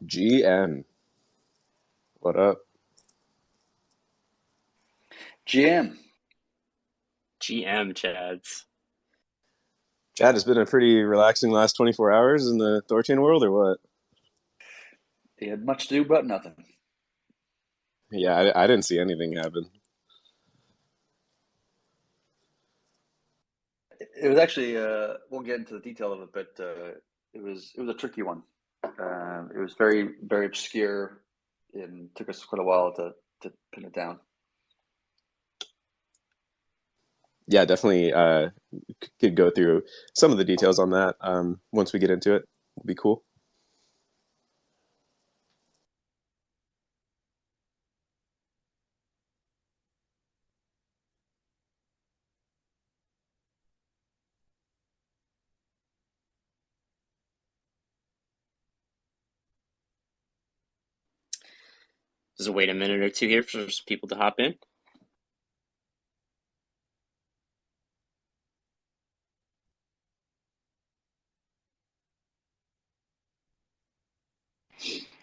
GM, what up? GM. GM Chads. Chad, has been a pretty relaxing last 24 hours in the THORChain world, or what? He had much to do but nothing. Yeah, I didn't see anything happen. It was actually we'll get into the detail of it, but it was a tricky one. It was very obscure and took us quite a while to pin it down. Yeah, definitely could go through some of the details on that once we get into it. It'll be cool. Just wait a minute or two here for some people to hop in.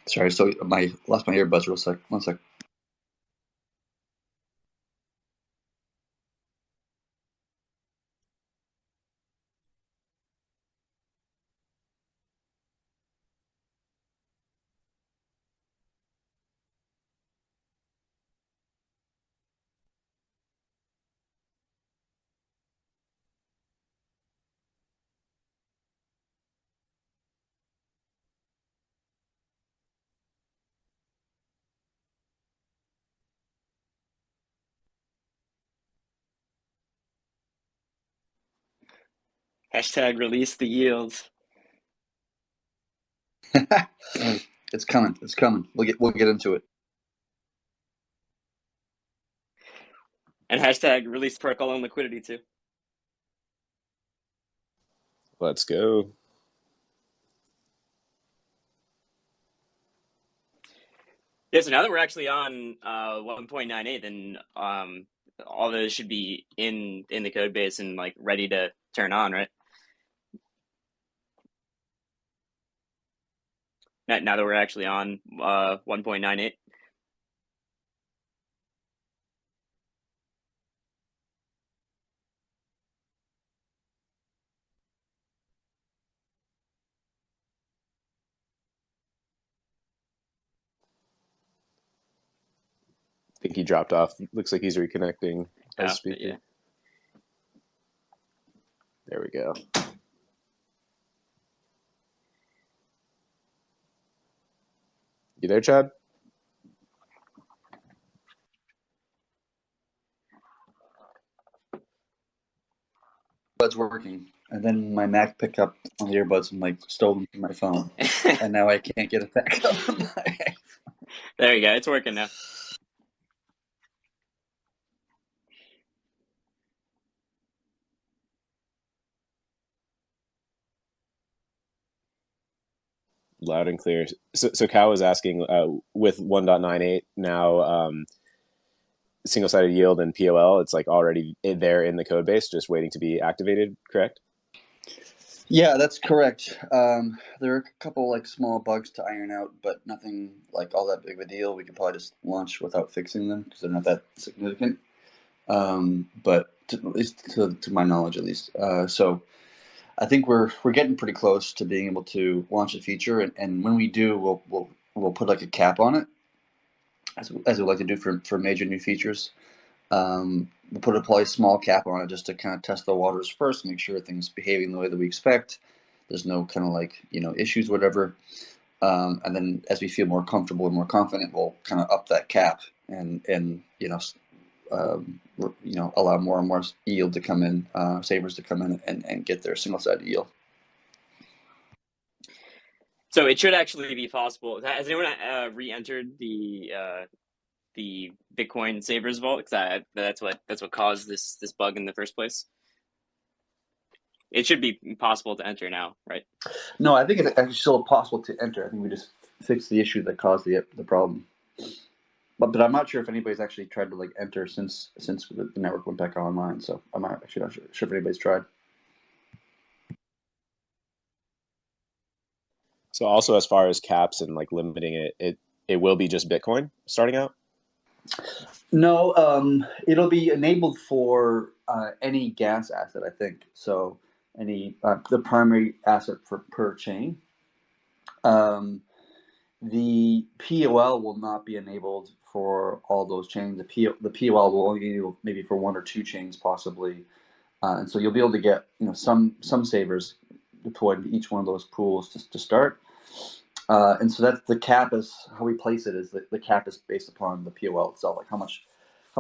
Sorry, so my lost my earbuds real sec. 1 sec. Hashtag release the yields. It's coming. It's coming. We'll get into it. And hashtag release protocol and liquidity too. Let's go. Yeah, so now that we're actually on 1.98, then all those should be in the code base and like ready to turn on, right? Now that we're actually on 1.98. I think he dropped off. Looks like he's reconnecting as speaking. Yeah. There we go. You there, Chad? Earbuds working, and then my Mac picked up on the earbuds and like stole them from my phone, and now I can't get it back on my. There you go. It's working now. Loud and clear. So Cal was asking with 1.98 now, single-sided yield and POL, it's like already there in the code base, just waiting to be activated, correct? Yeah, that's correct. There are a couple like small bugs to iron out, but nothing like all that big of a deal. We could probably just launch without fixing them because they're not that significant. But at least to my knowledge, at least. So I think we're getting pretty close to being able to launch a feature, and when we do, we'll put like a cap on it, as we like to do for major new features. We'll put probably a small cap on it just to kind of test the waters first, make sure things behaving the way that we expect. There's no kind of like issues, whatever. And then as we feel more comfortable and more confident, we'll kind of up that cap and allow more and more yield to come in, savers to come in and get their single-sided yield. So it should actually be possible. Has anyone re-entered the Bitcoin Savers Vault? Because that's what caused this bug in the first place. It should be possible to enter now, right? No, I think it's actually still possible to enter. I think we just fixed the issue that caused the problem. But I'm not sure if anybody's actually tried to like enter since the network went back online. So I'm actually not sure if anybody's tried. So also as far as caps and like limiting it, it will be just Bitcoin starting out. No, it'll be enabled for any gas asset, I think. So any the primary asset for per chain. The POL will not be enabled for all those chains. The POL will only be enabled maybe for one or two chains possibly, and so you'll be able to get some savers deployed to each one of those pools to start. And so that's the cap is how we place it is that the cap is based upon the POL itself, like how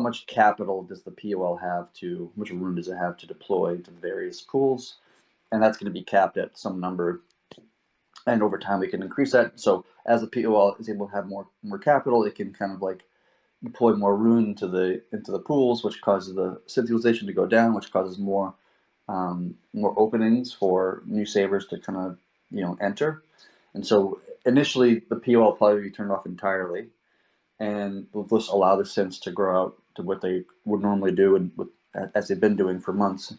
much capital does the POL have to, how much room does it have to deploy to various pools, and that's going to be capped at some number. And over time, we can increase that. So as the POL is able to have more capital, it can kind of like deploy more rune into the pools, which causes the synth utilization to go down, which causes more openings for new savers to kind of enter. And so initially, the POL will probably be turned off entirely, and we'll just allow the synths to grow out to what they would normally do, and as they've been doing for months.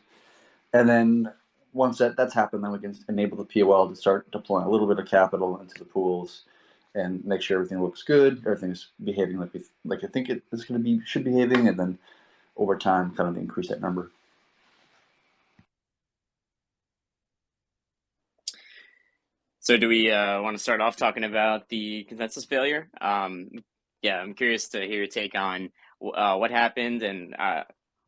And then once that's happened, then we can enable the POL to start deploying a little bit of capital into the pools and make sure everything looks good, everything's behaving like I think it is going to be should behaving, and then over time, kind of increase that number. So do we want to start off talking about the consensus failure? Yeah, I'm curious to hear your take on what happened, and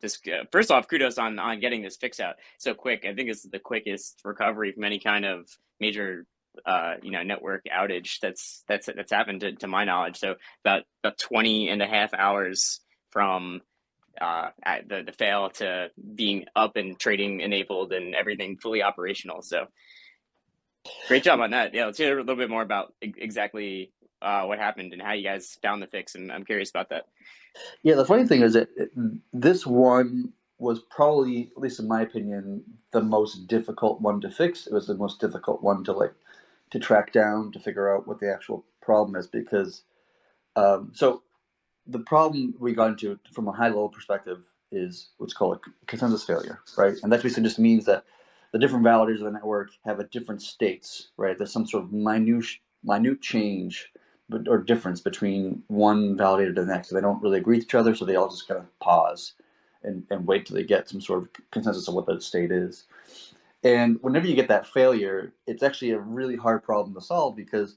just first off, kudos on getting this fix out so quick. I think this is the quickest recovery from any kind of major network outage that's happened to my knowledge. So about 20 and a half hours from the fail to being up and trading enabled and everything fully operational. So great job on that. Yeah, let's hear a little bit more about exactly what happened and how you guys found the fix. And I'm curious about that. Yeah, the funny thing is that this one was probably, at least in my opinion, the most difficult one to fix. It was the most difficult one to track down, to figure out what the actual problem is, because so the problem we got into from a high level perspective is what's called a consensus failure, right? And that basically just means that the different validators of the network have a different states, right? There's some sort of minute change or difference between one validator to the next. So they don't really agree with each other, so they all just kind of pause and wait till they get some sort of consensus of what the state is. And whenever you get that failure, it's actually a really hard problem to solve, because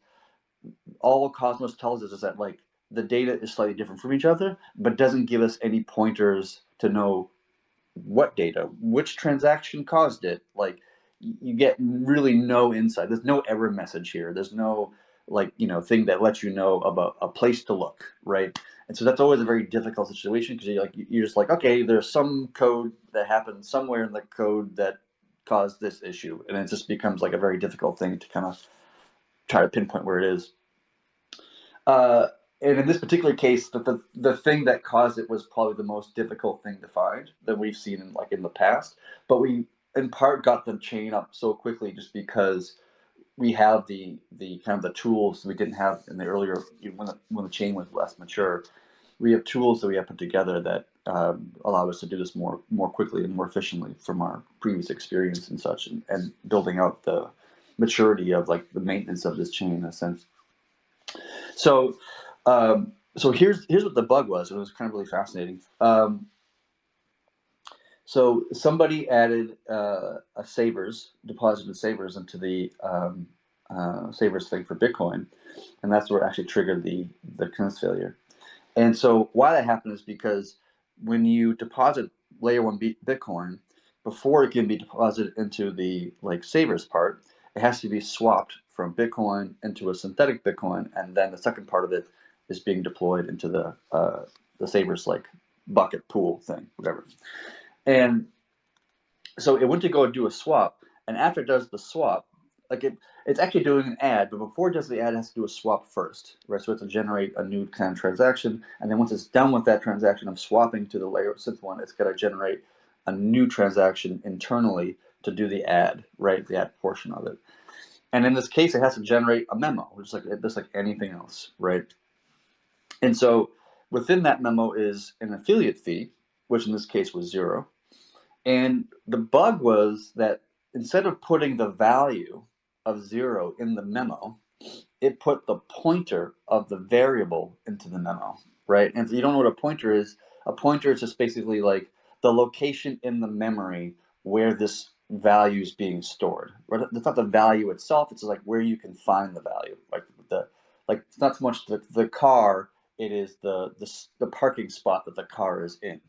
all Cosmos tells us is that like the data is slightly different from each other, but doesn't give us any pointers to know what data, which transaction caused it. Like you get really no insight. There's no error message here. There's no thing that lets you know of a place to look, right? And so that's always a very difficult situation, because you're just like, okay, there's some code that happened somewhere in the code that caused this issue, and it just becomes like a very difficult thing to kind of try to pinpoint where it is. And in this particular case, the thing that caused it was probably the most difficult thing to find that we've seen in the past. But we in part got the chain up so quickly just because we have the kind of the tools we didn't have in the earlier, when the chain was less mature. We have tools that we have put together that allow us to do this more quickly and more efficiently from our previous experience and such, and building out the maturity of like the maintenance of this chain in a sense. So here's what the bug was. It was kind of really fascinating. So somebody added deposited savers into the savers thing for Bitcoin, and that's what actually triggered the consensus failure. And so why that happened is because when you deposit layer 1 Bitcoin, before it can be deposited into the savers part, it has to be swapped from Bitcoin into a synthetic Bitcoin, and then the second part of it is being deployed into the savers bucket pool thing, whatever. And so it went to go do a swap, and after it does the swap, it's actually doing an add, but before it does the add, it has to do a swap first, right? So it has to generate a new kind of transaction, and then once it's done with that transaction of swapping to the layer 6 one, it's got to generate a new transaction internally to do the add, right? The add portion of it. And in this case, it has to generate a memo, just like anything else, right? And so within that memo is an affiliate fee, which in this case was 0. And the bug was that instead of putting the value of 0 in the memo, it put the pointer of the variable into the memo, right? And if you don't know what a pointer is just basically like the location in the memory where this value is being stored. Right? It's not the value itself, it's like where you can find the value. Like it's not so much the car, it is the parking spot that the car is in,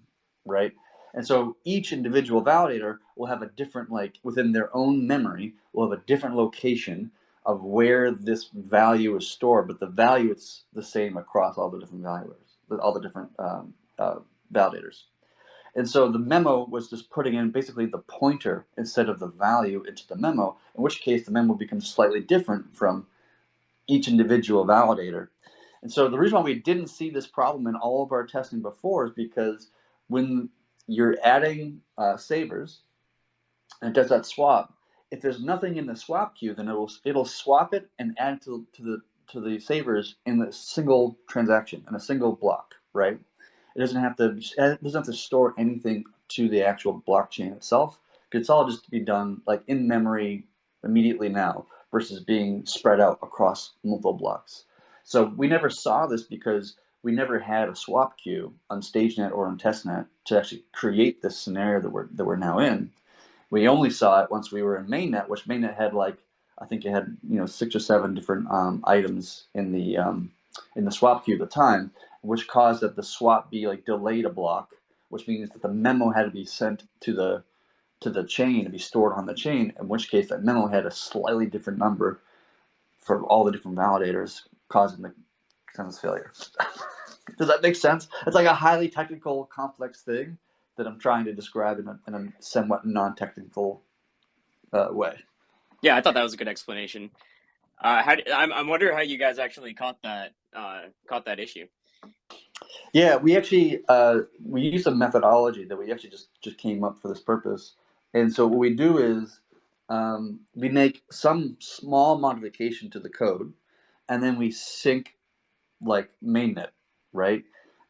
right? And so each individual validator will have a different, like within their own memory, will have a different location of where this value is stored, but the value is the same across all the different valuers, all the different validators. And so the memo was just putting in basically the pointer instead of the value into the memo, in which case the memo becomes slightly different from each individual validator. And so the reason why we didn't see this problem in all of our testing before is because when you're adding savers and it does that swap, if there's nothing in the swap queue, then it'll swap it and add to the savers in a single transaction, in a single block, right? It doesn't have to store anything to the actual blockchain itself, because it's all just to be done like in memory immediately now versus being spread out across multiple blocks. So we never saw this because we never had a swap queue on StageNet or on testnet to actually create this scenario that we're now in. We only saw it once we were in mainnet, which mainnet had like, I think it had 6 or 7 different items in the swap queue at the time, which caused that the swap be like delayed a block, which means that the memo had to be sent to the chain to be stored on the chain, in which case that memo had a slightly different number for all the different validators, causing the consensus failure. Does that make sense? It's like a highly technical, complex thing that I'm trying to describe in a somewhat non-technical way. Yeah, I thought that was a good explanation. I'm wondering how you guys actually caught that issue. Yeah, we actually we use a methodology that we actually just came up for this purpose. And so what we do is we make some small modification to the code, and then we sync like mainnet, right?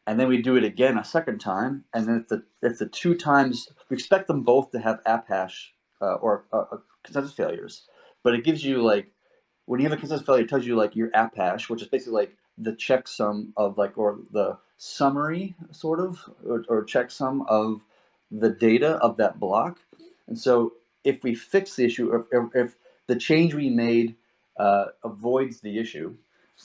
And then we do it again a second time, and then if the 2 times, we expect them both to have app hash or consensus failures, but it gives you like, when you have a consensus failure, it tells you like your app hash, which is basically like the checksum of like, or the summary sort of, or checksum of the data of that block. And so if we fix the issue, if the change we made avoids the issue,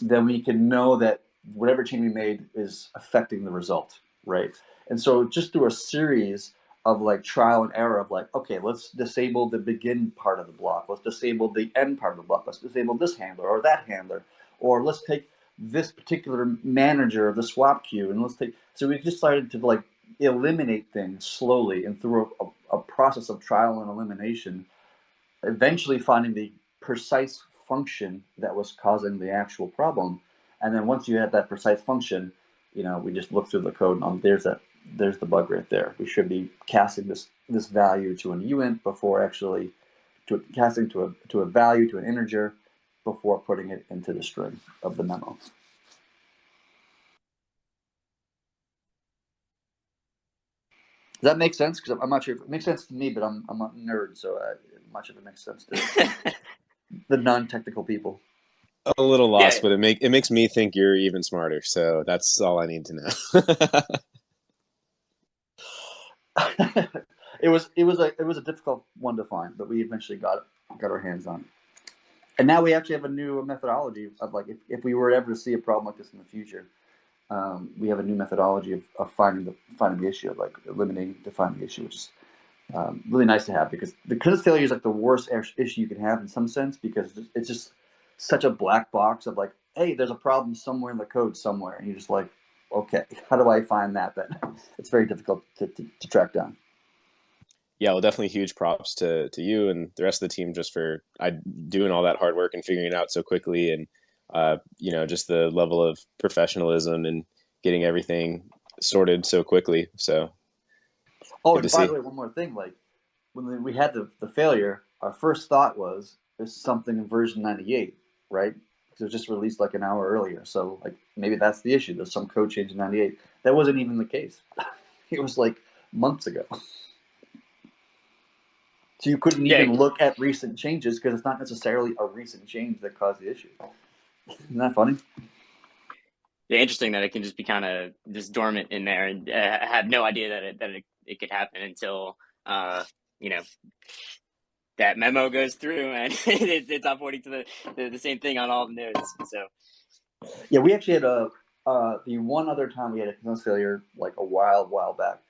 then we can know that whatever change we made is affecting the result, right? And so just through a series of like trial and error of like, okay, let's disable the begin part of the block, let's disable the end part of the block, let's disable this handler or that handler, or let's take this particular manager of the swap queue, and let's take, so we just started to like eliminate things slowly and through a process of trial and elimination, eventually finding the precise function that was causing the actual problem. And then once you had that precise function, we just look through the code and there's the bug right there. We should be casting this value to an uint before actually casting to a value, to an integer, before putting it into the string of the memo. Does that make sense? Because I'm not sure if it makes sense to me, but I'm a nerd, so I'm not sure if it makes sense to the non-technical people. A little lost, Yeah. but it makes me think you're even smarter. So that's all I need to know. It was a difficult one to find, but we eventually got our hands on it. And now we actually have a new methodology of like, if we were ever to see a problem like this in the future, we have a new methodology of finding the issue, of like defining the issue, which is really nice to have, because the consensus failure is like the worst issue you can have in some sense, because it's just such a black box of like, hey, there's a problem somewhere in the code somewhere, and you're just like, okay, how do I find that then? It's very difficult to track down. Yeah, well, definitely huge props to you and the rest of the team just for doing all that hard work and figuring it out so quickly, and just the level of professionalism and getting everything sorted so quickly. So, oh, good and to by see. the way, one more thing, like when we had the failure, our first thought was there's something in version 98, right? Because it was just released like an hour earlier, so like maybe that's the issue. There's some code change in 98. That wasn't even the case. It was like months ago. So you couldn't even look at recent changes, because it's not necessarily a recent change that caused the issue. Isn't that funny? Yeah, interesting that it can just be kind of just dormant in there and have no idea that it could happen until you know that memo goes through and it's uploading to the same thing on all the nodes. So Yeah, we actually had the one other time we had a consensus failure like a while back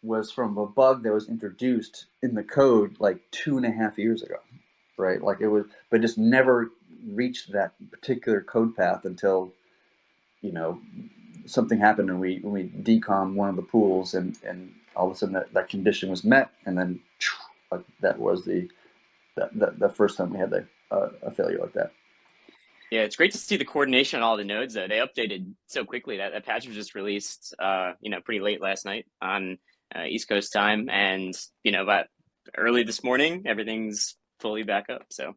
was from a bug that was introduced in the code like 2.5 years ago, right? Like it was, but just never reached that particular code path until something happened and we decom one of the pools and all of a sudden that condition was met and then like that was the first time we had a failure like that. yeah, it's great to see the coordination on all the nodes though. They updated so quickly. That patch was just released pretty late last night on East Coast time, and about early this morning everything's fully back up. So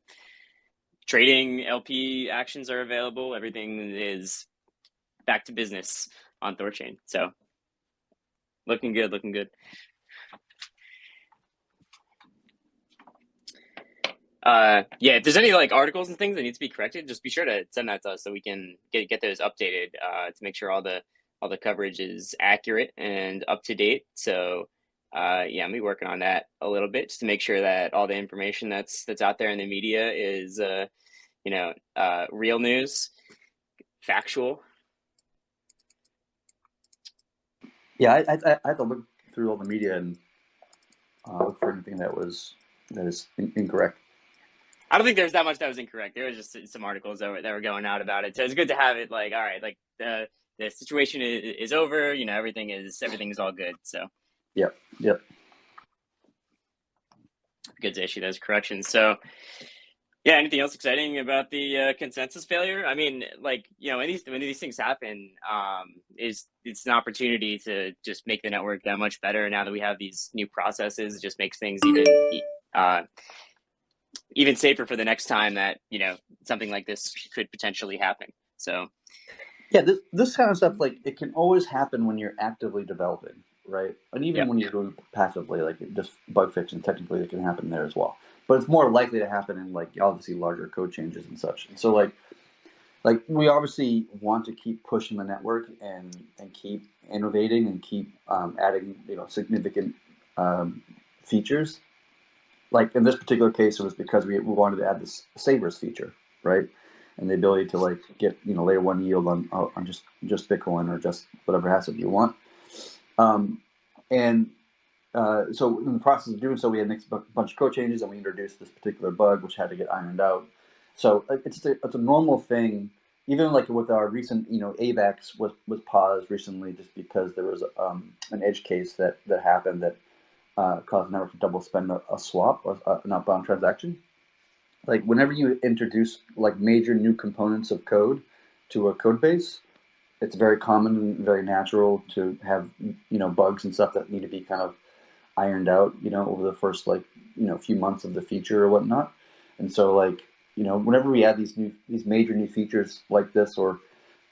trading LP actions are available. Everything is back to business on THORChain. So looking good, looking good. If there's any like articles and things that need to be corrected, just be sure to send that to us so we can get those updated to make sure all the coverage is accurate and up to date. So I'm be working on that a little bit just to make sure that all the information that's out there in the media is real news, factual. Yeah, I had to look through all the media and look for anything that is incorrect. I don't think there's that much that was incorrect. There was just some articles that were going out about it. So it's good to have it like, all right, like the situation is over. Everything is all good. So Yep. Good to issue those corrections. So yeah, anything else exciting about the consensus failure? I mean, like when these things happen, it's an opportunity to just make the network that much better. Now that we have these new processes, it just makes things even safer for the next time that something like this could potentially happen. So yeah, this kind of stuff, like it can always happen when you're actively developing, right? And even when you're doing passively, like just bug fixing, technically it can happen there as well. But it's more likely to happen in like obviously larger code changes and such. And so like we obviously want to keep pushing the network and keep innovating and keep adding significant features. Like in this particular case, it was because we wanted to add this savers feature, right? And the ability to like get layer one yield on just Bitcoin or just whatever asset you want. So in the process of doing so, we had mixed a bunch of code changes, and we introduced this particular bug, which had to get ironed out. So it's a normal thing. Even like with our recent, AVAX was paused recently just because there was an edge case that happened that caused the network to double spend a swap or an outbound transaction. Like whenever you introduce like major new components of code to a code base, it's very common and very natural to have bugs and stuff that need to be kind of ironed out over the first few months of the feature or whatnot. And so like whenever we add these major new features like this, or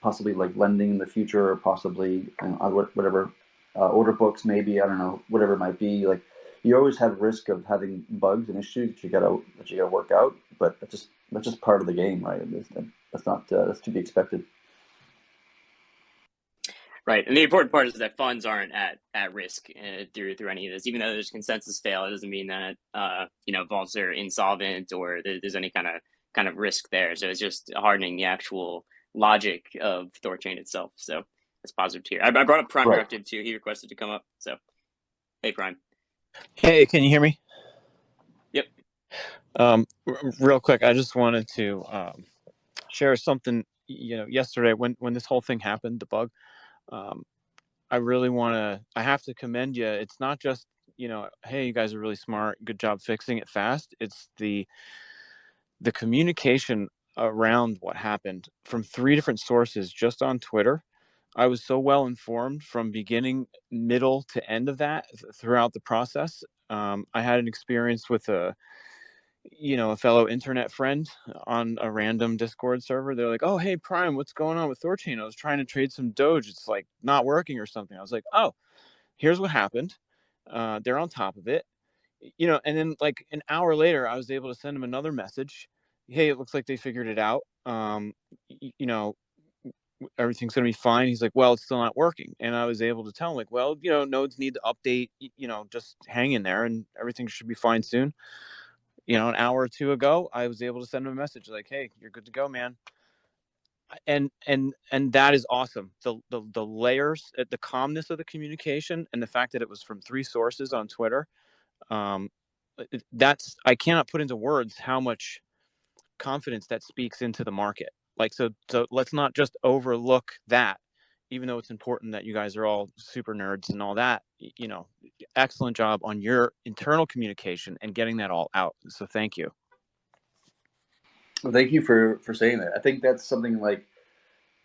possibly like lending in the future, or possibly whatever order books, maybe, I don't know, whatever it might be, like you always have risk of having bugs and issues that you gotta work out. But that's just part of the game, right? That's to be expected. Right, and the important part is that funds aren't at risk through any of this. Even though there's consensus fail, it doesn't mean that vaults are insolvent or there's any kind of risk there. So it's just hardening the actual logic of THORChain itself. So that's positive here. I brought up Prime Directive too. He requested to come up. So hey, Prime. Hey, can you hear me? Yep. Real quick, I just wanted to share something. Yesterday when this whole thing happened, the bug. I have to commend you. It's not just, hey, you guys are really smart. Good job fixing it fast. It's the communication around what happened from 3 different sources just on Twitter. I was so well informed from beginning, middle to end of that throughout the process. I had an experience with a fellow internet friend on a random Discord server. They're like, "Oh, hey, Prime, what's going on with THORChain? I was trying to trade some Doge. It's like not working or something." I was like, "Oh, here's what happened." They're on top of it, and then like an hour later, I was able to send him another message hey, it looks like they figured it out. You know, everything's going to be fine. He's like, well, it's still not working. And I was able to tell him, like, well, you know, nodes need to update, you know, just hang in there and everything should be fine soon. You know, an hour or two ago, I was able to send him a message like, hey, you're good to go, man. And that is awesome. The layers, the calmness of the communication, and the fact that it was from 3 sources on Twitter. That's, I cannot put into words how much confidence that speaks into the market. Like, so let's not just overlook that, even though it's important that you guys are all super nerds and all that. You know, excellent job on your internal communication and getting that all out. So thank you. Well, thank you for saying that. I think that's something like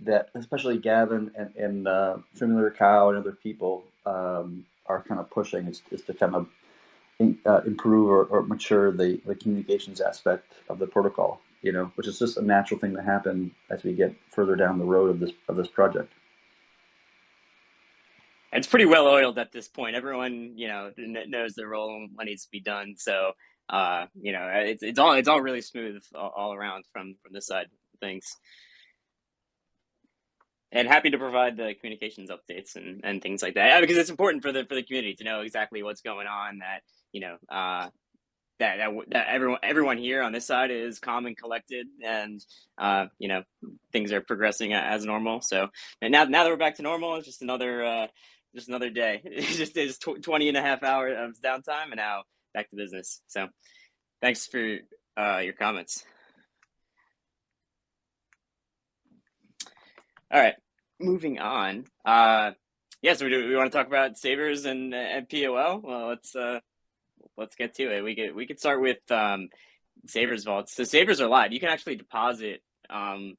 that, especially Gavin and FamiliarCow and other people are kind of pushing is to kind of improve or mature the communications aspect of the protocol, you know, which is just a natural thing to happen as we get further down the road of this project. It's pretty well oiled at this point. Everyone, you know, knows their role and what needs to be done. So, you know, it's all really smooth all around from this side of things. And happy to provide the communications updates and things like that, because it's important for the community to know exactly what's going on. That, you know, that everyone here on this side is calm and collected, and you know, things are progressing as normal. So, and now that we're back to normal, it's just another day. It's just 20 and a half hours of downtime, and now back to business. So, thanks for your comments. All right, moving on. Yeah, so we want to talk about savers and POL. Well, let's get to it. We could start with savers vaults. So savers are live. You can actually deposit, I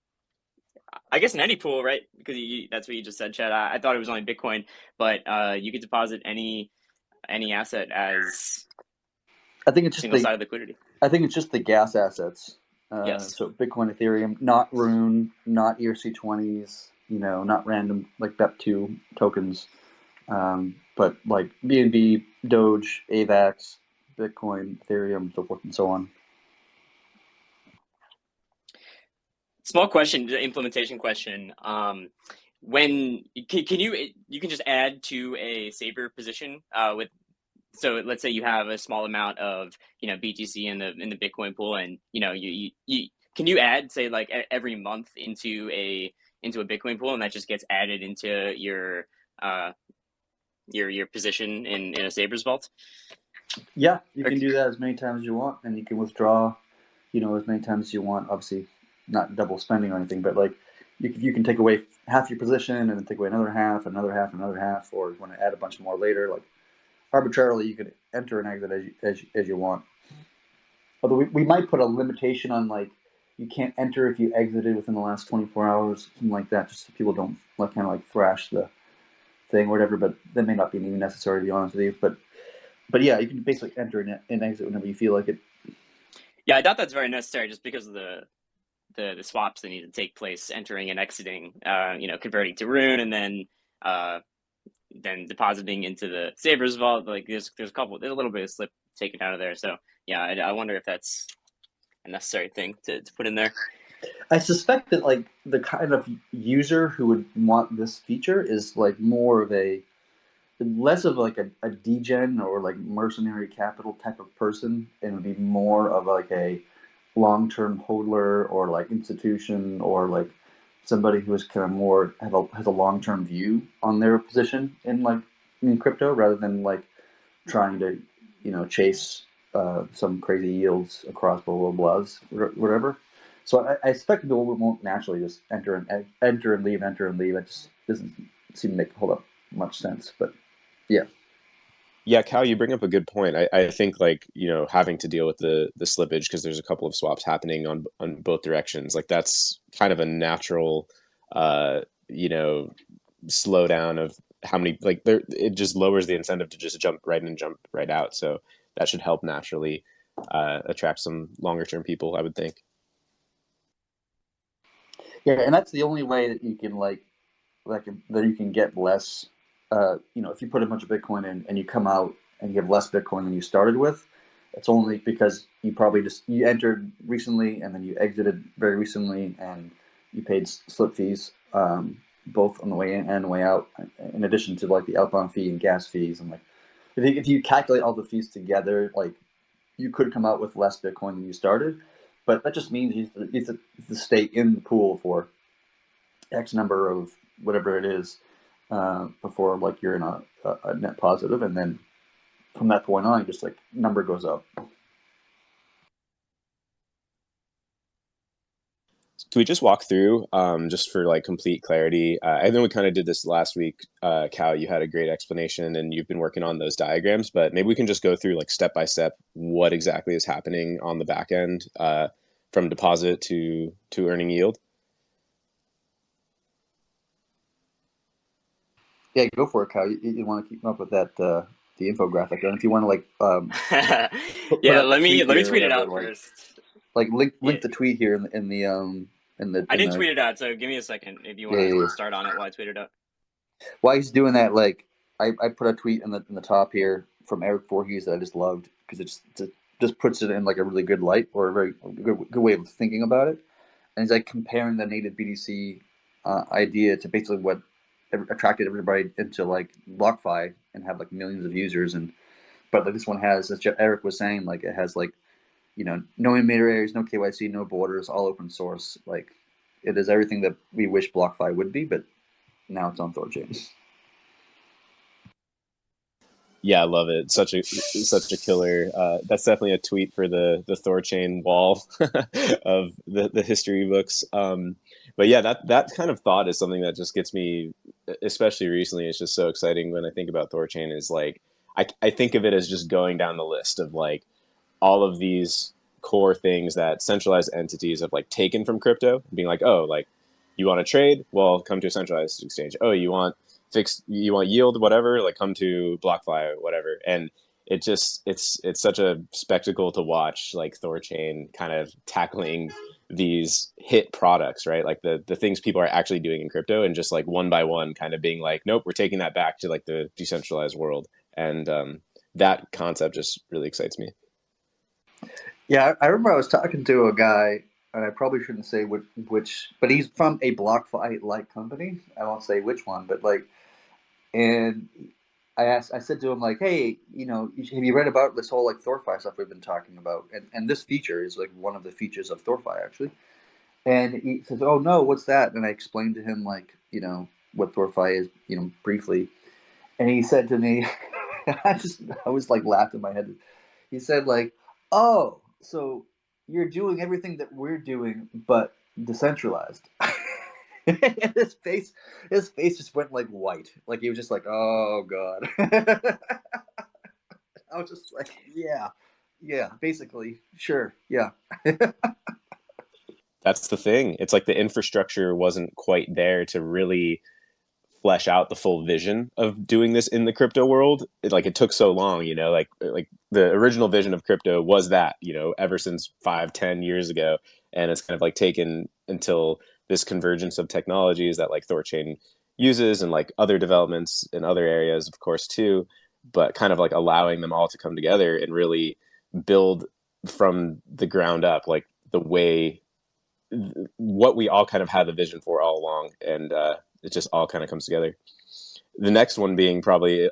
guess, in any pool, right? Because that's what you just said, Chad. I thought it was only Bitcoin, but you could deposit any asset as I think it's just single-sided liquidity. I think it's just the gas assets. Yes. So Bitcoin, Ethereum, not Rune, not ERC20s, you know, not random like BEP2 tokens, but like BNB, Doge, AVAX, Bitcoin, Ethereum, so forth and so on. Small question, implementation question. When can you can just add to a saver position with, so let's say you have a small amount of, you know, BTC in the Bitcoin pool, and you know, you can you add, say, like every month into a Bitcoin pool, and that just gets added into your position in a Savers vault? Yeah, you can do that as many times as you want, and you can withdraw, you know, as many times as you want. Obviously, not double spending or anything, but like you can take away half your position and then take away another half, another half, another half, or you want to add a bunch more later. Like arbitrarily, you could enter and exit as you want. Although we might put a limitation on, like, you can't enter if you exited within the last 24 hours, something like that, just so people don't like kind of like thrash the thing or whatever. But that may not be even necessary, to be honest with you. But yeah, you can basically enter and exit whenever you feel like it. Yeah, I thought that's very necessary, just because of the swaps that need to take place, entering and exiting, you know, converting to Rune, and then depositing into the Savers vault. Like there's a little bit of slip taken out of there. So yeah, I wonder if that's a necessary thing to put in there. I suspect that like the kind of user who would want this feature is like more of less of like a degen or like mercenary capital type of person, and would be more of like a long-term hodler or like institution, or like somebody who is kind of more has a long-term view on their position in crypto, rather than like trying to, you know, chase some crazy yields across blah blah blahs, whatever. So I expect people won't naturally just enter and leave. It just doesn't seem to make a whole lot much sense. But yeah. Yeah, Cal, you bring up a good point. I think, like, you know, having to deal with the slippage because there's a couple of swaps happening on both directions. Like that's kind of a natural, you know, slowdown of how many, like, it just lowers the incentive to just jump right in and jump right out. So that should help naturally attract some longer term people, I would think. Yeah, and that's the only way that you can that you can get less. You know, if you put a bunch of Bitcoin in and you come out and you have less Bitcoin than you started with, It's only because you probably you entered recently and then you exited very recently and you paid slip fees, both on the way in and the way out, in addition to like the outbound fee and gas fees. And like, if you calculate all the fees together, like you could come out with less Bitcoin than you started, but that just means you have to stay in the pool for X number of whatever it is, before like you're in a net positive, and then from that point on, just like number goes up. Can we just walk through, just for like complete clarity? I know we kind of did this last week. Cal, you had a great explanation, and you've been working on those diagrams. But maybe we can just go through like step by step what exactly is happening on the back end, from deposit to earning yield. Yeah, go for it, Kyle. You want to keep up with that, the infographic, and if you want to like put Yeah, up the let me tweet here or tweet it whatever, out like first. link Yeah, the tweet here I didn't tweet it out, so give me a second if you want to start on it while I tweet it out. While he's doing that, like I put a tweet in the top here from Eric Voorhees that I just loved because it just puts it in like a really good light, or a very good way of thinking about it. And he's like comparing the native BTC idea to basically what attracted everybody into like BlockFi and have like millions of users. And but like this one has, as Eric was saying, like it has like, no intermediaries, no KYC, no borders, all open source. Like it is everything that we wish BlockFi would be, but now it's on THORChain. Yeah, I love it. Such a killer. That's definitely a tweet for the THORChain wall of the history books. But yeah, that kind of thought is something that just gets me, especially recently. It's just so exciting when I think about THORChain. Is like I think of it as just going down the list of like all of these core things that centralized entities have like taken from crypto, being like, oh, like you want to trade? Well, come to a centralized exchange. Oh, you want yield, whatever, like come to BlockFi or whatever. And it's such a spectacle to watch, like THORChain kind of tackling these hit products, right? Like the things people are actually doing in crypto, and just like one by one kind of being like, nope, we're taking that back to like the decentralized world. And that concept just really excites me. Yeah, I remember I was talking to a guy, and I probably shouldn't say which, but he's from a BlockFi-like company. I won't say which one, but like, and I said to him like, hey, have you read about this whole like THORFi stuff we've been talking about? And this feature is like one of the features of THORFi actually. And he says, oh no, what's that? And I explained to him like, what THORFi is, briefly. And he said to me, I was like laughing in my head. He said like, oh, so you're doing everything that we're doing, but decentralized. And his face just went like white. Like he was just like, oh god. I was just like, yeah, basically, sure, yeah. That's the thing. It's like the infrastructure wasn't quite there to really flesh out the full vision of doing this in the crypto world. It took so long, like the original vision of crypto was that, ever since 5-10 years ago. And it's kind of like taken until this convergence of technologies that like THORChain uses, and like other developments in other areas, of course, too, but kind of like allowing them all to come together and really build from the ground up, like the way what we all kind of had the vision for all along. And it just all kind of comes together. The next one being probably,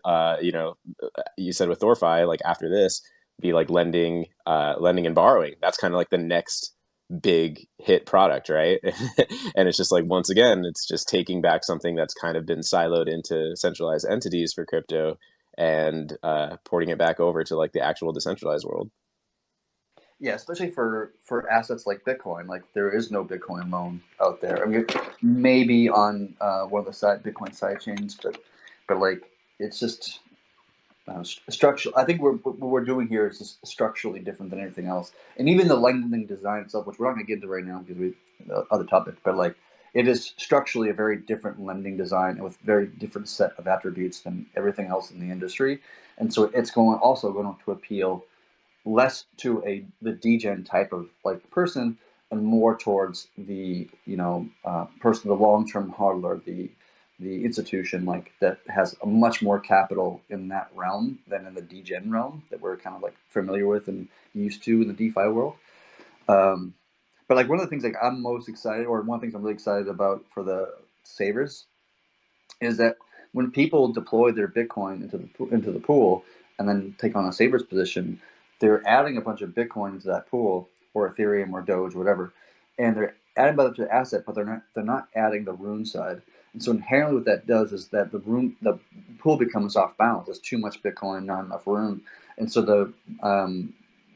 you said with THORFi, like after this, be like lending and borrowing. That's kind of like the next big hit product, right? And it's just like, once again, it's just taking back something that's kind of been siloed into centralized entities for crypto, and porting it back over to like the actual decentralized world. Yeah, especially for assets like Bitcoin. Like there is no Bitcoin loan out there. I mean, maybe on one of the Bitcoin side chains, but like it's just structural. I think what we're doing here is just structurally different than anything else. And even the lending design itself, which we're not going to get into right now because we other topic, but like it is structurally a very different lending design with very different set of attributes than everything else in the industry. And so it's going to appeal less to the degen type of like person, and more towards the person, the long-term hodler, the the institution like that has a much more capital in that realm than in the degen realm that we're kind of like familiar with and used to in the DeFi world. But like one of the things like I'm most excited, or one of the things I'm really excited about for the savers, is that when people deploy their Bitcoin into the pool and then take on a savers position, they're adding a bunch of Bitcoin into that pool, or Ethereum or Doge or whatever, and they're adding that to the asset, but they're not adding the Rune side. And so inherently, what that does is that the pool becomes off balance. There's too much Bitcoin, not enough Rune, and so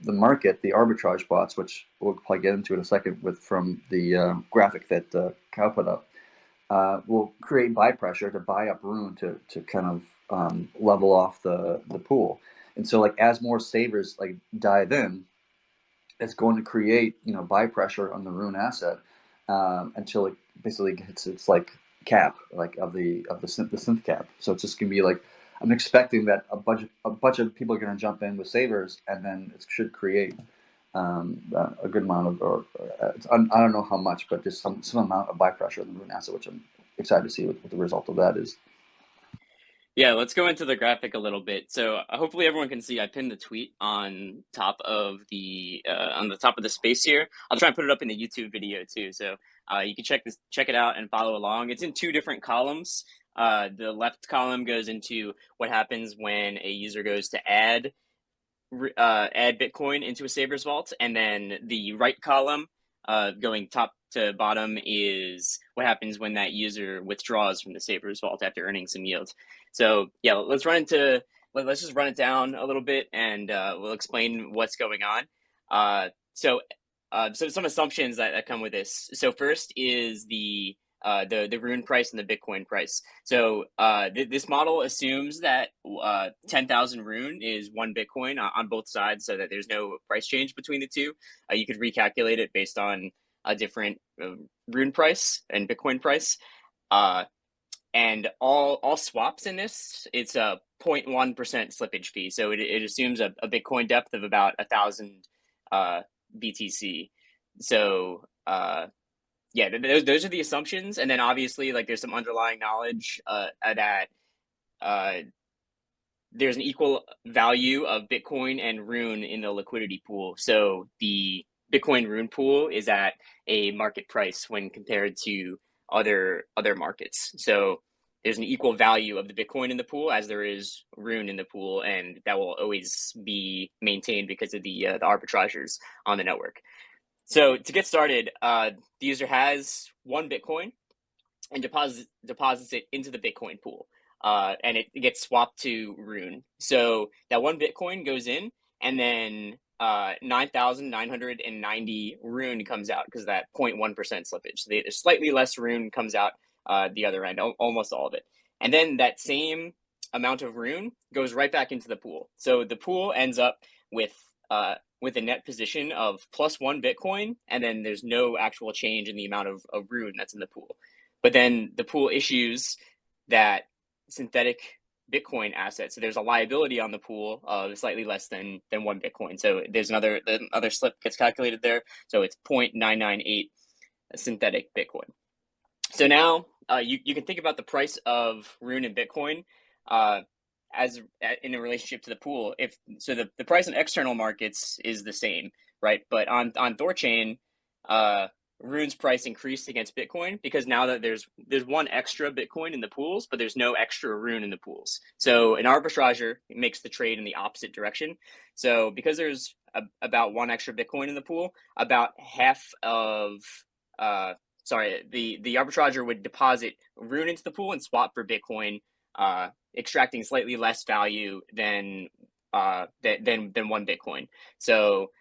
the market, the arbitrage bots, which we'll probably get into in a second from the graphic that Cal put up, will create buy pressure to buy up Rune to kind of level off the pool. And so like as more savers like dive in, it's going to create buy pressure on the Rune asset until it basically hits its like cap, like of the synth cap. So it's just gonna be like, I'm expecting that a bunch of people are going to jump in with savers, and then it should create a good amount of, I don't know how much, but just some amount of buy pressure on the Rune asset, which I'm excited to see what the result of that is. Yeah, let's go into the graphic a little bit. So hopefully everyone can see. I pinned the tweet on top of the space here. I'll try and put it up in the YouTube video too, so you can check it out and follow along. It's in two different columns. The left column goes into what happens when a user goes to add Bitcoin into a Savers vault, and then the right column, going top to bottom, is what happens when that user withdraws from the Savers vault after earning some yield. So yeah, let's just run it down a little bit, and we'll explain what's going on. So some assumptions that come with this. So first is the Rune price and the Bitcoin price. So this model assumes that 10,000 Rune is one Bitcoin on both sides, so that there's no price change between the two. You could recalculate it based on a different Rune price and Bitcoin price. And all swaps in this, it's a 0.1% slippage fee. So it assumes a Bitcoin depth of about 1,000 BTC. So yeah, those are the assumptions. And then obviously, like, there's some underlying knowledge that there's an equal value of Bitcoin and Rune in the liquidity pool. So the Bitcoin Rune pool is at a market price when compared to other markets. So there's an equal value of the Bitcoin in the pool as there is Rune in the pool, and that will always be maintained because of the arbitrageurs on the network. So to get started, the user has one Bitcoin and deposits it into the Bitcoin pool, and it gets swapped to Rune. So that one Bitcoin goes in, and then 9,990 Rune comes out because of that 0.1% slippage. So there's slightly less Rune comes out the other end, almost all of it. And then that same amount of Rune goes right back into the pool. So the pool ends up with a net position of +1 Bitcoin, and then there's no actual change in the amount of Rune that's in the pool. But then the pool issues that synthetic Bitcoin asset. So there's a liability on the pool of slightly less than 1 Bitcoin. So there's another slip gets calculated there. So it's 0.998 synthetic Bitcoin. So now you can think about the price of Rune and Bitcoin as in a relationship to the pool. So the price in external markets is the same, right? But on THORChain, Rune's price increased against Bitcoin because now that there's one extra Bitcoin in the pools, but there's no extra Rune in the pools. So an arbitrager makes the trade in the opposite direction. So because there's about one extra Bitcoin in the pool, about half of the arbitrager would deposit Rune into the pool and swap for Bitcoin, extracting slightly less value than 1 Bitcoin. So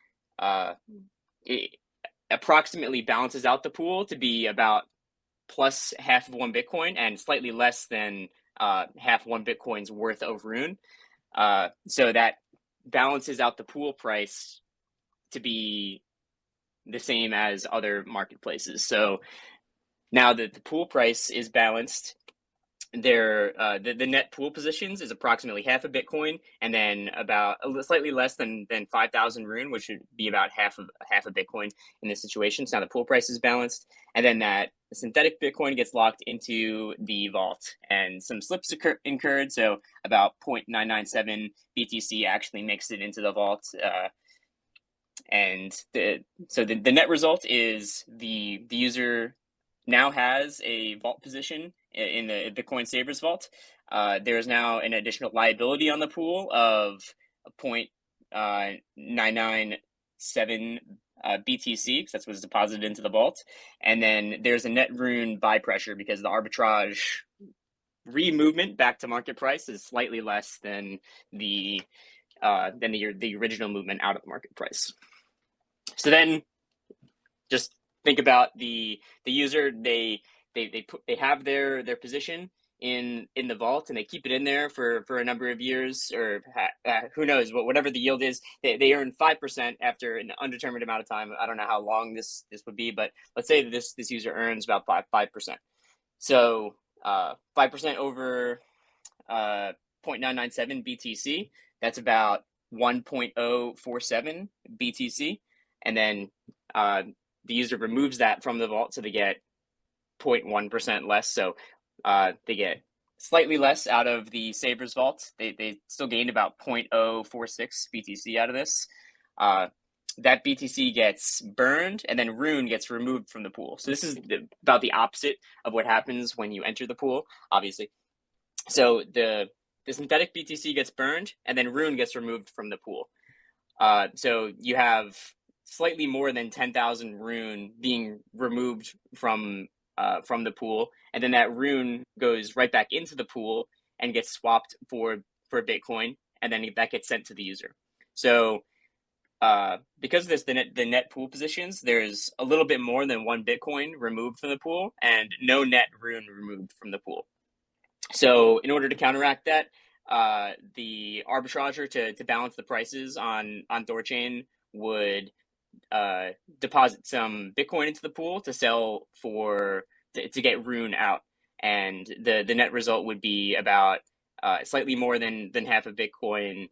it approximately balances out the pool to be about plus half of 1 Bitcoin and slightly less than half 1 Bitcoin's worth of Rune. So that balances out the pool price to be the same as other marketplaces. So now that the pool price is balanced, the net pool positions is approximately half a Bitcoin, and then about slightly less than 5,000 Rune, which would be about half a Bitcoin in this situation. So now the pool price is balanced, and then that synthetic Bitcoin gets locked into the vault, and some slips incurred. So about 0.997 BTC actually makes it into the vault. And the net result is the user now has a vault position in the Bitcoin Savers vault. There is now an additional liability on the pool of 0.997 BTC, because that's what's deposited into the vault. And then there's a net Rune buy pressure because the arbitrage re-movement back to market price is slightly less than the original movement out of the market price. So then just think about the user. They have their position in the vault, and they keep it in there for a number of years, or who knows, whatever the yield is. They earn 5% after an undetermined amount of time. I don't know how long this would be, but let's say that this user earns about 5%. So 5% over 0.997 BTC, that's about 1.047 BTC, and then the user removes that from the vault, so they get 0.1% less. So they get slightly less out of the Savers vault. They still gained about 0.046 BTC out of this. That BTC gets burned, and then Rune gets removed from the pool. So this is about the opposite of what happens when you enter the pool, obviously. So the synthetic BTC gets burned, and then Rune gets removed from the pool. So you have slightly more than 10,000 Rune being removed from the pool, and then that Rune goes right back into the pool and gets swapped for Bitcoin, and then that gets sent to the user. So because of this, the net pool positions, there's a little bit more than 1 Bitcoin removed from the pool and no net Rune removed from the pool. So in order to counteract that, the arbitrager to balance the prices on THORChain would deposit some Bitcoin into the pool to sell to get Rune out, and the net result would be about slightly more than half a Bitcoin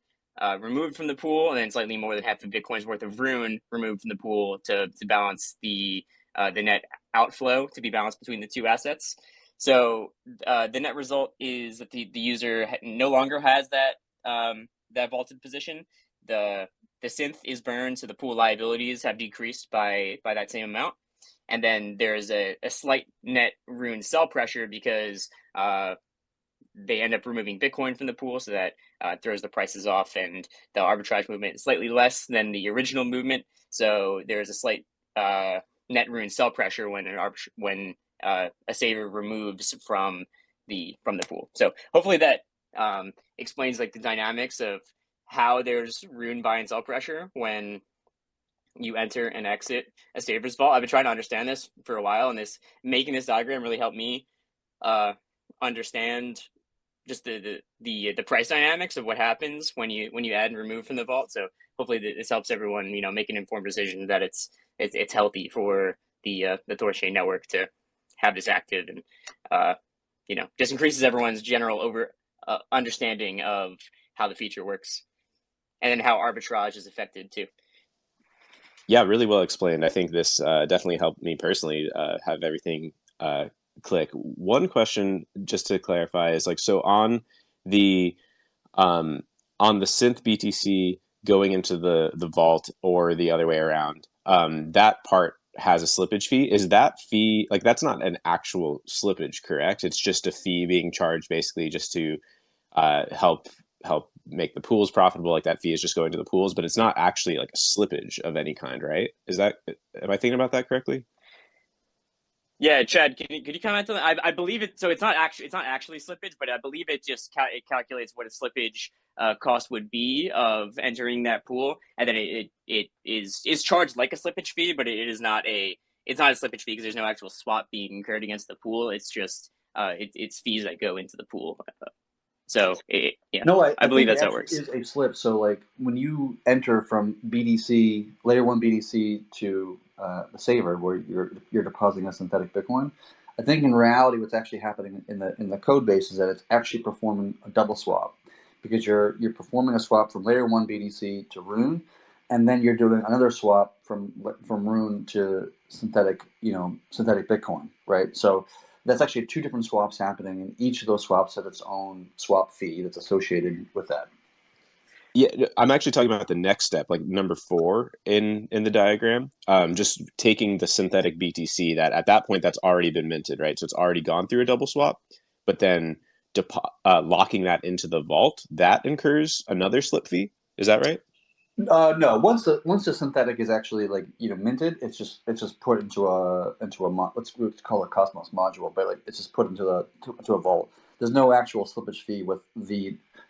removed from the pool, and then slightly more than half a Bitcoin's worth of Rune removed from the pool to balance the net outflow, to be balanced between the two assets. So the net result is that the user no longer has that vaulted position. The synth is burned, so the pool liabilities have decreased by that same amount. And then there's a slight net Rune sell pressure because they end up removing Bitcoin from the pool, so that throws the prices off, and the arbitrage movement is slightly less than the original movement. So there's a slight net Rune sell pressure when a saver removes from the pool. So hopefully that explains like the dynamics of how there's Rune buy and sell pressure when you enter and exit a Savers vault. I've been trying to understand this for a while, and making this diagram really helped me understand just the price dynamics of what happens when you add and remove from the vault. So hopefully this helps everyone, make an informed decision that it's healthy for the THORChain network to have this active, and just increases everyone's general understanding of how the feature works, and then how arbitrage is affected too. Yeah, really well explained. I think this definitely helped me personally have everything click. One question, just to clarify, is so on the synth BTC going into the vault, or the other way around, that part has a slippage fee. Is that fee that's not an actual slippage, correct? It's just a fee being charged basically just to help make the pools profitable. That fee is just going to the pools, but it's not actually a slippage of any kind, right? Am I thinking about that correctly? Yeah, Chad, could you comment on that? I believe it. So it's not actually slippage, but I believe it just it calculates what a slippage cost would be of entering that pool, and then it is charged like a slippage fee, but it's not a slippage fee because there's no actual swap being incurred against the pool. It's just it's fees that go into the pool. So No, I believe think that's it how it works. is a slip. So when you enter from layer 1 BDC to the saver, where you're depositing a synthetic Bitcoin, I think in reality, what's actually happening in the code base is that it's actually performing a double swap, because you're performing a swap from layer 1 BTC to Rune, and then you're doing another swap from Rune to synthetic Bitcoin, right? So that's actually two different swaps happening, and each of those swaps has its own swap fee that's associated with that. Yeah, I'm actually talking about the next step, like number 4 in the diagram. Just taking the synthetic BTC that at that point that's already been minted, right? So it's already gone through a double swap, but then locking that into the vault, that incurs another slip fee. Is that right? No. Once the synthetic is actually minted, it's just put into a let's call it Cosmos module, but like it's just put into a vault. There's no actual slippage fee with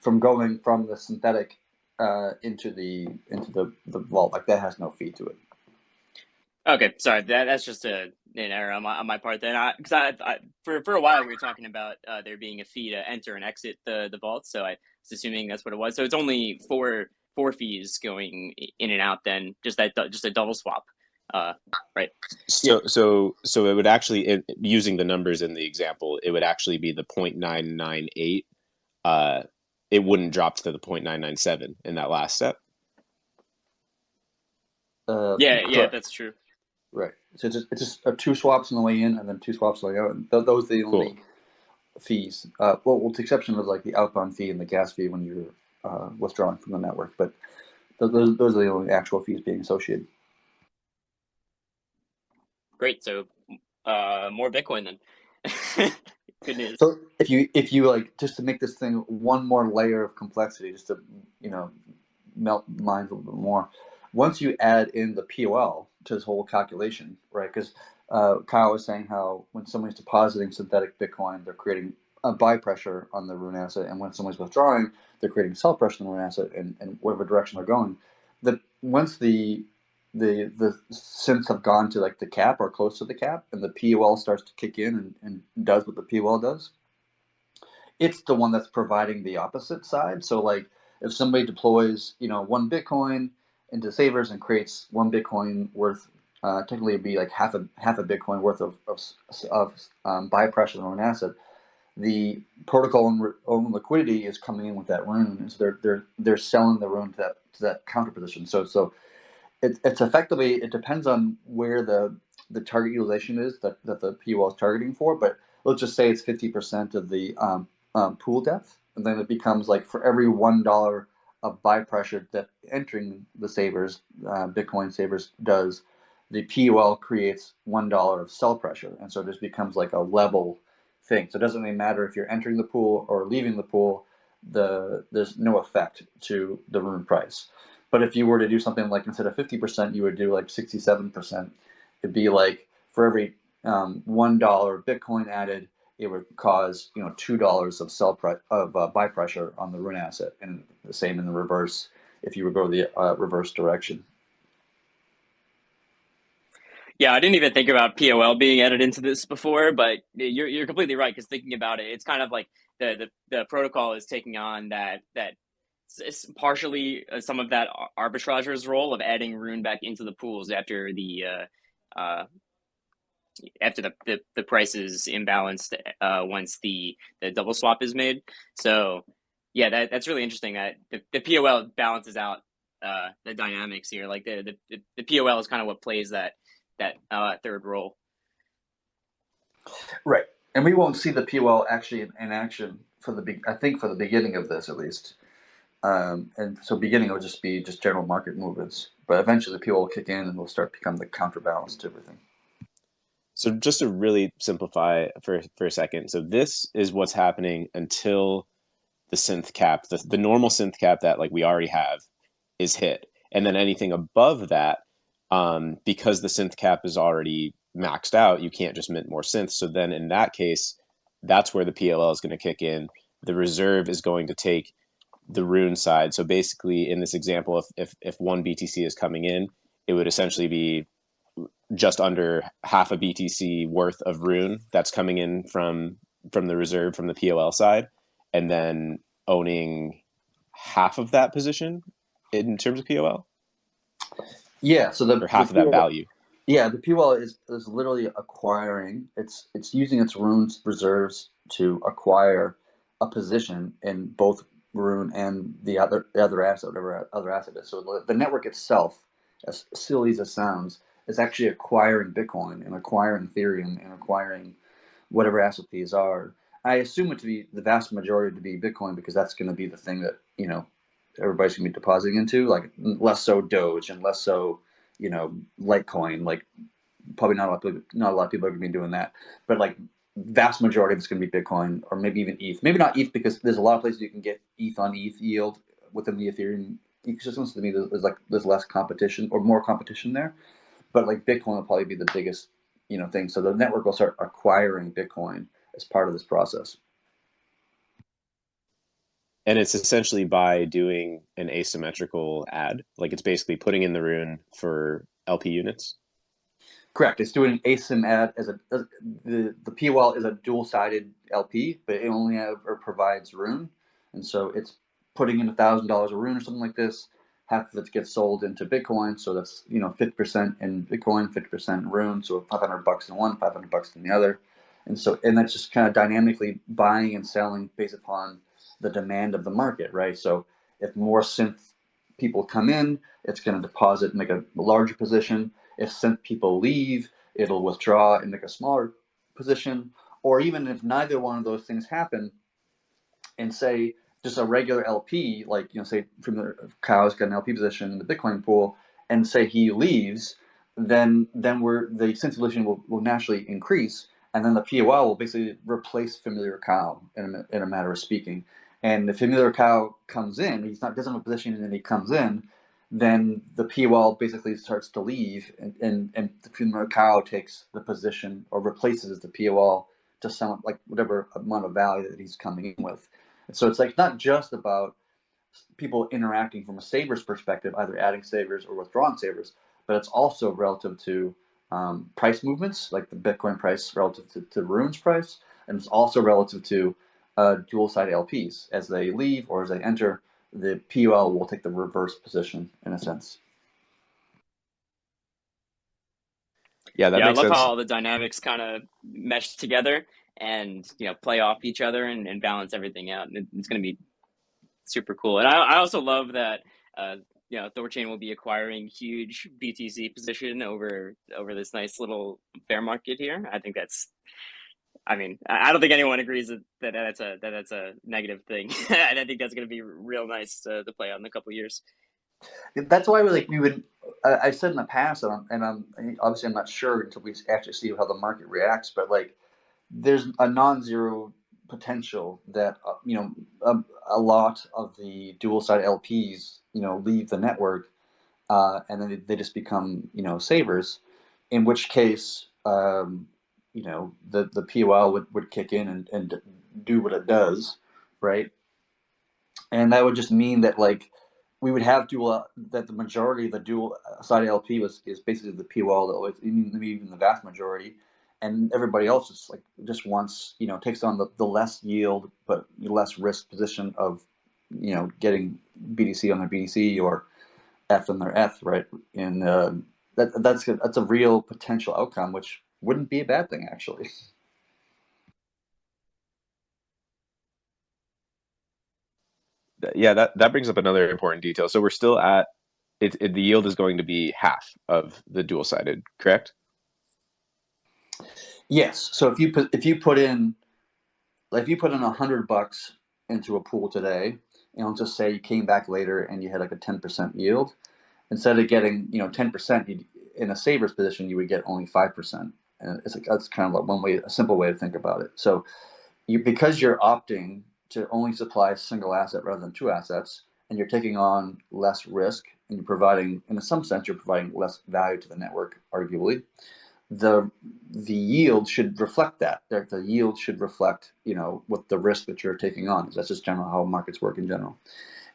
from going from the synthetic into the vault. Like that has no fee to it. Okay, sorry, that's just an error on my part then. Because I for a while we were talking about there being a fee to enter and exit the vault, so I was assuming that's what it was. So it's only four fees going in and out then, just a double swap, right? So it would actually, using the numbers in the example, it would actually be the 0.998. It wouldn't drop to the 0.997 in that last step. Yeah, that's true. Right. So it's just 2 swaps on the way in and then 2 swaps on the way out. And those are the only fees. Well, with the exception of like the outbound fee and the gas fee when you're withdrawing from the network. But those are the only actual fees being associated. Great. So more Bitcoin then. Good news. So if you like, just to make this thing one more layer of complexity, just to melt minds a little bit more, once you add in the POL to this whole calculation, right? Because Kyle was saying how when somebody's depositing synthetic Bitcoin, they're creating a buy pressure on the Rune asset, and when someone's withdrawing, they're creating sell pressure on the Rune asset, and whatever direction they're going. Once the synths have gone to like the cap or close to the cap, and the POL starts to kick in and does what the POL does, it's the one that's providing the opposite side. So like if somebody deploys 1 Bitcoin into savers and creates 1 Bitcoin worth, technically it'd be like half a Bitcoin worth of buy pressure on an asset, the protocol own liquidity is coming in with that Rune, and so they're selling the Rune to that counter position. So it's effectively, it depends on where the target utilization is that the POL is targeting for, but let's just say it's 50% of the pool depth, and then it becomes like for every $1 of buy pressure that entering the savers, Bitcoin savers does, the POL creates $1 of sell pressure, and so this becomes like a level thing. So it doesn't really matter if you're entering the pool or leaving the pool. There's no effect to the Rune price. But if you were to do something like instead of 50%, you would do like 67%. It'd be like for every $1 Bitcoin added, it would cause $2 of buy pressure on the Rune asset, and the same in the reverse if you would go the reverse direction. Yeah, I didn't even think about POL being added into this before, but you're completely right, because thinking about it, it's kind of like the protocol is taking on that it's partially some of that arbitrage's role of adding Rune back into the pools after the price is imbalanced once the double swap is made. So yeah, that's really interesting that the POL balances out the dynamics here. Like the POL is kind of what plays that third role. Right, and we won't see the POL actually in action for the beginning of this at least. And so beginning will just be general market movements, but eventually the POL will kick in and will start to become the counterbalance to everything. So just to really simplify for a second, so this is what's happening until the synth cap, the normal synth cap that like we already have, is hit, and then anything above that, because the synth cap is already maxed out, you can't just mint more synths. So then in that case, that's where the PLL is going to kick in. The reserve is going to take the Rune side. So basically, in this example, if 1 BTC is coming in, it would essentially be just under half a BTC worth of Rune that's coming in from the reserve from the POL side, and then owning half of that position in terms of POL. Yeah, so or half of that value. Yeah, the P wallet is literally acquiring. It's using its runes reserves to acquire a position in both rune and the other asset, whatever other asset is. So the network itself, as silly as it sounds, is actually acquiring Bitcoin and acquiring Ethereum and acquiring whatever asset these are. I assume it to be the vast majority to be Bitcoin because that's going to be the thing that everybody's going to be depositing into, like less so Doge and less so Litecoin. Like probably not a lot of people are going to be doing that, but like vast majority of it's going to be Bitcoin or maybe even ETH. Maybe not ETH because there's a lot of places you can get ETH on ETH yield within the Ethereum ecosystem. So to me, there's less competition or more competition there. But like Bitcoin will probably be the biggest thing. So the network will start acquiring Bitcoin as part of this process. And it's essentially by doing an asymmetrical add, like it's basically putting in the rune for LP units. Correct. It's doing asym add the P wallet is a dual-sided LP, but it only ever provides rune, and so it's putting in $1,000 of rune or something like this. Half of it gets sold into Bitcoin, so that's 50% in Bitcoin, 50% in rune, so $500 in one, $500 in the other, and that's just kind of dynamically buying and selling based upon the demand of the market, right? So if more synth people come in, it's going to deposit and make a larger position. If synth people leave, it'll withdraw and make a smaller position. Or even if neither one of those things happen, and say just a regular LP, like say FamiliarCow's got an LP position in the Bitcoin pool, and say he leaves, then the synth solution will naturally increase, and then the POL will basically replace FamiliarCow in a matter of speaking. And if FamiliarCow comes in, doesn't have a position, and then he comes in, then the POL basically starts to leave, and the FamiliarCow takes the position or replaces the POL to some like whatever amount of value that he's coming in with. So it's like not just about people interacting from a saver's perspective, either adding savers or withdrawing savers, but it's also relative to price movements, like the Bitcoin price relative to Rune's price, and it's also relative to dual-side LPs. As they leave or as they enter, the POL will take the reverse position in a sense. Yeah, that I makes love sense. how all the dynamics kind of mesh together and play off each other and balance everything out. It's going to be super cool. And I also love that THORChain will be acquiring huge BTC position over this nice little bear market here. I think I don't think anyone agrees that that's a negative thing. And I think that's going to be real nice to play out in a couple of years. That's why we would. I said in the past, and I'm obviously I'm not sure until we actually see how the market reacts. But like, there's a non-zero potential that a lot of the dual-side LPs leave the network, and then they just become savers. In which case, the POL would kick in and do what it does, right? And that would just mean that like we would have that the majority of the dual side LP is basically the POL, even the vast majority, and everybody else just wants takes on the less yield but less risk position of getting BTC on their BTC or F on their F, right? And that's a real potential outcome, which wouldn't be a bad thing actually. Yeah, that brings up another important detail. So we're still at the yield is going to be half of the dual sided, correct? Yes. So if you put in $100 into a pool today, and let's just say you came back later and you had like a 10% yield, instead of getting 10% in a saver's position, you would get only 5%. And that's kind of like a simple way to think about it. So because you're opting to only supply a single asset rather than two assets, and you're taking on less risk, and you're providing, in some sense, you're providing less value to the network, arguably. The yield should reflect that. The yield should reflect, what the risk that you're taking on. That's just generally how markets work in general.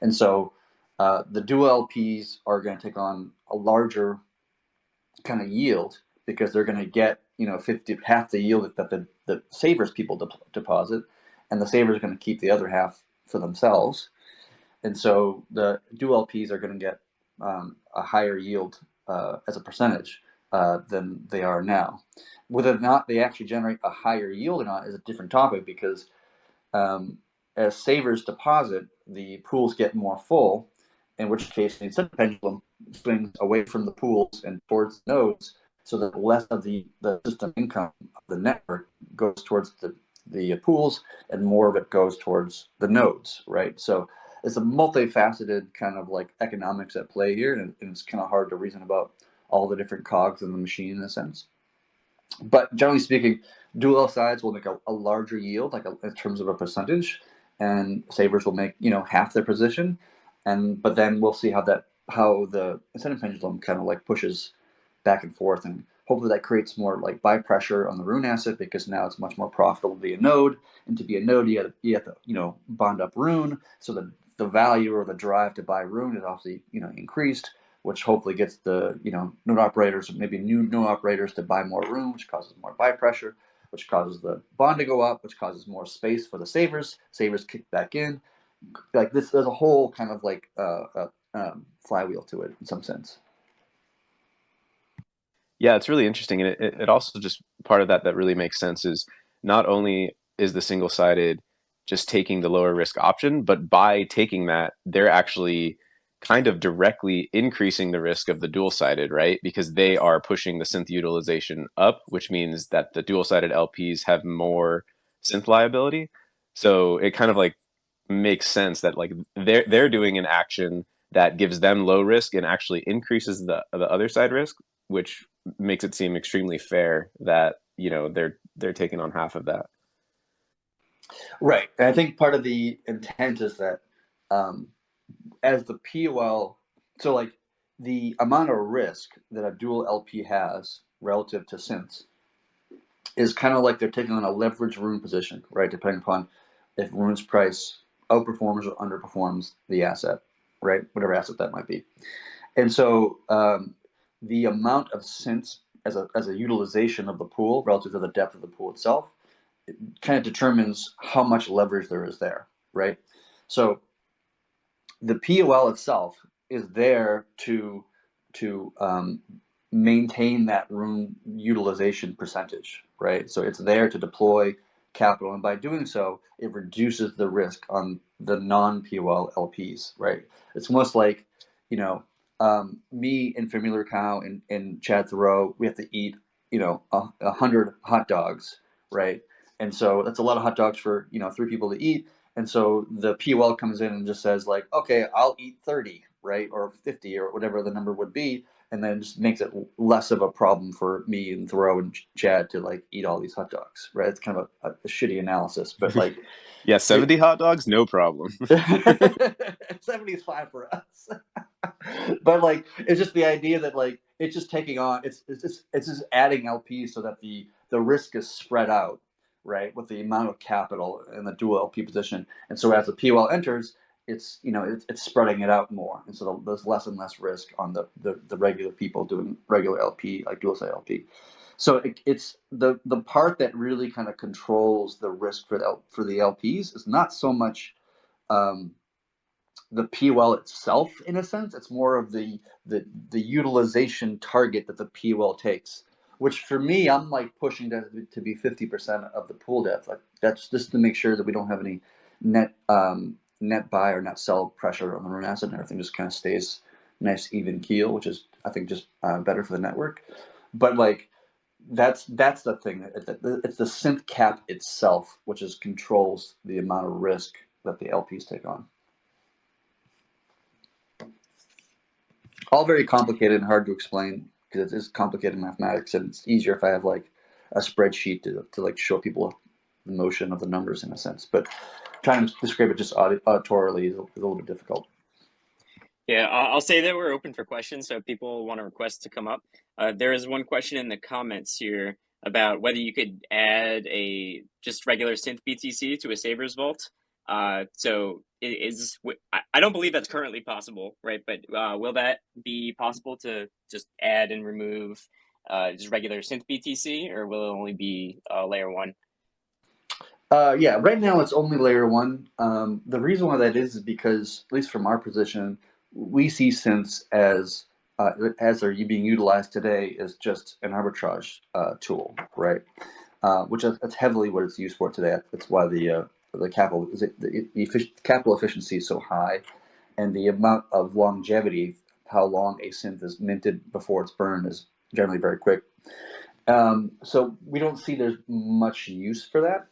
And so the dual LPs are going to take on a larger kind of yield because they're going to get half the yield that the savers people deposit, and the savers are going to keep the other half for themselves. And so the dual LPs are going to get a higher yield as a percentage than they are now. Whether or not they actually generate a higher yield or not is a different topic, because as savers deposit, the pools get more full, in which case the incentive pendulum swings away from the pools and towards the nodes, so that less of the system income of the network goes towards the pools and more of it goes towards the nodes, right? So it's a multifaceted kind of like economics at play here, and it's kind of hard to reason about all the different cogs in the machine in a sense. But generally speaking, dual L sides will make a larger yield, like in terms of a percentage, and savers will make, you know, half their position, but then we'll see how the incentive pendulum kind of like pushes back and forth, and hopefully that creates more like buy pressure on the Rune asset, because now it's much more profitable to be a node, and to be a node you have to you know, bond up Rune, so the value or the drive to buy Rune is obviously, you know, increased, which hopefully gets the, you know, node operators, or maybe new node operators, to buy more Rune, which causes more buy pressure, which causes the bond to go up, which causes more space for the savers. Savers kick back in. Like this, there's a whole kind of like flywheel to it in some sense. Yeah, it's really interesting, and it also just part of that really makes sense is not only is the single-sided just taking the lower risk option, but by taking that, they're actually kind of directly increasing the risk of the dual-sided, right? Because they are pushing the synth utilization up, which means that the dual-sided LPs have more synth liability. So it kind of like makes sense that like they're doing an action that gives them low risk and actually increases the other side risk, which makes it seem extremely fair that, you know, they're taking on half of that. Right. And I think part of the intent is that as the POL, so like the amount of risk that a dual LP has relative to synths is kind of like they're taking on a leverage Rune position, right? Depending upon if Rune's price outperforms or underperforms the asset, right? Whatever asset that might be. And so the amount of synths as a utilization of the pool relative to the depth of the pool itself, it kind of determines how much leverage there is there, right? So the POL itself is there to maintain that Rune utilization percentage, right? So it's there to deploy capital, and by doing so, it reduces the risk on the non-POL LPs, right? It's almost like, you know, me and FamiliarCow and Chad THOReau, we have to eat, you know, 100 hot dogs, right? And so that's a lot of hot dogs for, you know, 3 people to eat. And so the POL comes in and just says like, okay, I'll eat 30, right? Or 50 or whatever the number would be. And then just makes it less of a problem for me and THOReau and Chad to like eat all these hot dogs, right? It's kind of a shitty analysis, but like, yeah, 70 hot dogs, no problem. 70 is fine for us. But like, it's just the idea that like, it's just taking on, it's just adding LPs so that the risk is spread out, right, with the amount of capital in the dual LP position. And so as the POL enters, it's, you know, it's spreading it out more, and so there's less and less risk on the regular people doing regular LP, like dual side LP. So it's the part that really kind of controls the risk for the LPs is not so much the POL itself in a sense. It's more of the utilization target that the POL takes, which for me, I'm like pushing that to be 50% of the pool depth. Like that's just to make sure that we don't have any net buy or net sell pressure on the Rune asset, and everything just kind of stays nice even keel, which is I think just better for the network. But like that's the thing. It's the synth cap itself, which is controls the amount of risk that the LPs take on. All very complicated and hard to explain because it is complicated mathematics, and it's easier if I have like a spreadsheet to like show people the motion of the numbers in a sense. But trying to describe it just auditorily is a little bit difficult. Yeah, I'll say that we're open for questions, so if people want to request to come up. There is one question in the comments here about whether you could add a just regular synth BTC to a Savers Vault. So I don't believe that's currently possible, right? But will that be possible to just add and remove just regular synth BTC, or will it only be layer 1? Yeah, right now it's only layer 1. The reason why that is because, at least from our position, we see synths as as they're being utilized today, is just an arbitrage tool, right? Which that's heavily what it's used for today. That's why the capital capital efficiency is so high, and the amount of longevity, how long a synth is minted before it's burned, is generally very quick. So we don't see there's much use for that.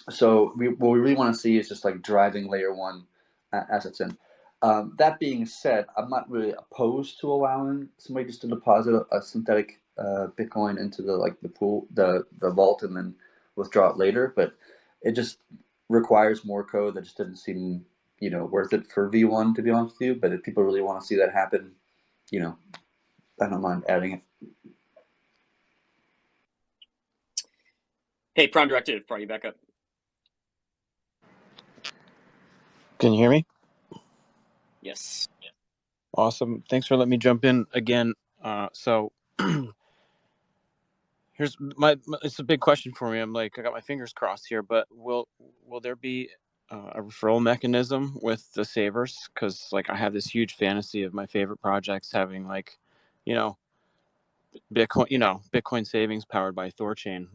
So what we really want to see is just like driving layer one assets in. That being said, I'm not really opposed to allowing somebody just to deposit a synthetic Bitcoin into the pool, the vault, and then withdraw it later. But it just requires more code that just doesn't seem worth it for V1, to be honest with you. But if people really want to see that happen, I don't mind adding it. Hey, Prime Directive, brought you back up. Can you hear me? Yes. Awesome. Thanks for letting me jump in again. So here's it's a big question for me. I'm like, I got my fingers crossed here, but will there be a referral mechanism with the savers? Because like I have this huge fantasy of my favorite projects having like, Bitcoin savings powered by THORChain.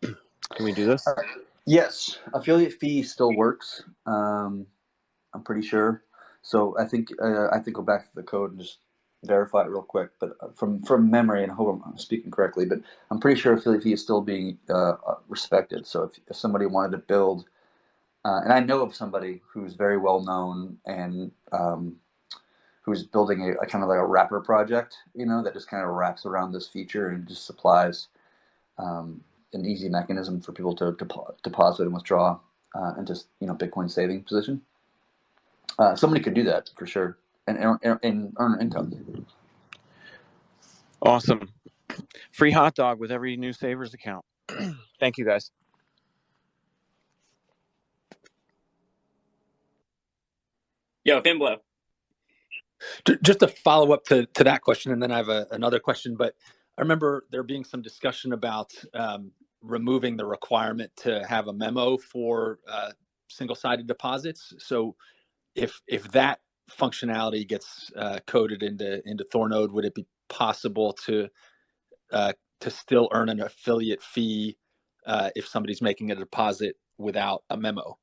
Can we do this? Yes, affiliate fee still works. I'm pretty sure. So I think go back to the code and just verify it real quick. But from memory, and I hope I'm speaking correctly, but I'm pretty sure affiliate fee is still being respected. So if somebody wanted to build, and I know of somebody who's very well known and who's building a kind of like a wrapper project, that just kind of wraps around this feature and just supplies an easy mechanism for people to deposit and withdraw into Bitcoin saving position. Somebody could do that for sure and earn income. Awesome. Free hot dog with every new savers account. Thank you, guys. Yo, Fimblo. Just to follow up to that question, and then I have another question. But I remember there being some discussion about removing the requirement to have a memo for single-sided deposits. So if that functionality gets coded into THORnode, would it be possible to still earn an affiliate fee if somebody's making a deposit without a memo?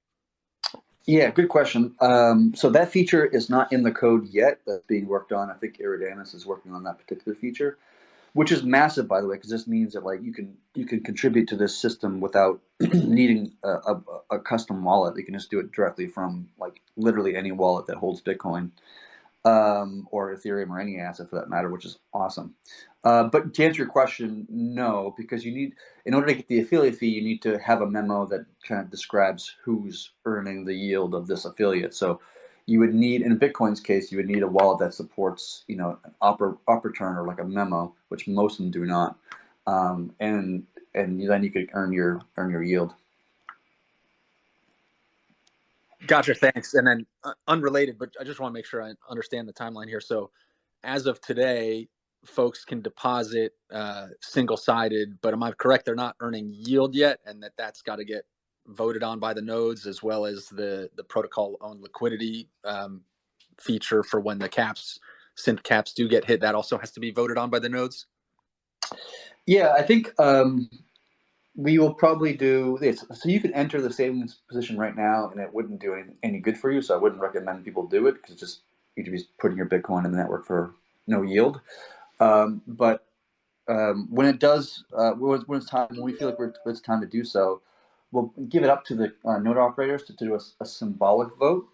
Yeah, good question. So that feature is not in the code yet. That's being worked on. I think Iridanis is working on that particular feature, which is massive, by the way, because this means that like you can contribute to this system without needing a custom wallet. You can just do it directly from like literally any wallet that holds Bitcoin. Or Ethereum or any asset for that matter, which is awesome. But to answer your question, no, because in order to get the affiliate fee, you need to have a memo that kind of describes who's earning the yield of this affiliate. So you would need, in Bitcoin's case, you would need a wallet that supports, an up return or like a memo, which most of them do not. And then you could earn your yield. Gotcha, thanks. And then unrelated, but I just want to make sure I understand the timeline here. So as of today, folks can deposit single-sided, but am I correct? They're not earning yield yet, and that's got to get voted on by the nodes, as well as the protocol on liquidity feature for when the synth caps do get hit. That also has to be voted on by the nodes. Yeah, I think we will probably do this. So you can enter the savings position right now, and it wouldn't do any good for you. So I wouldn't recommend people do it because you'd be putting your Bitcoin in the network for no yield. But when it does, when it's time, when we feel like it's time to do so, we'll give it up to the node operators to do a symbolic vote.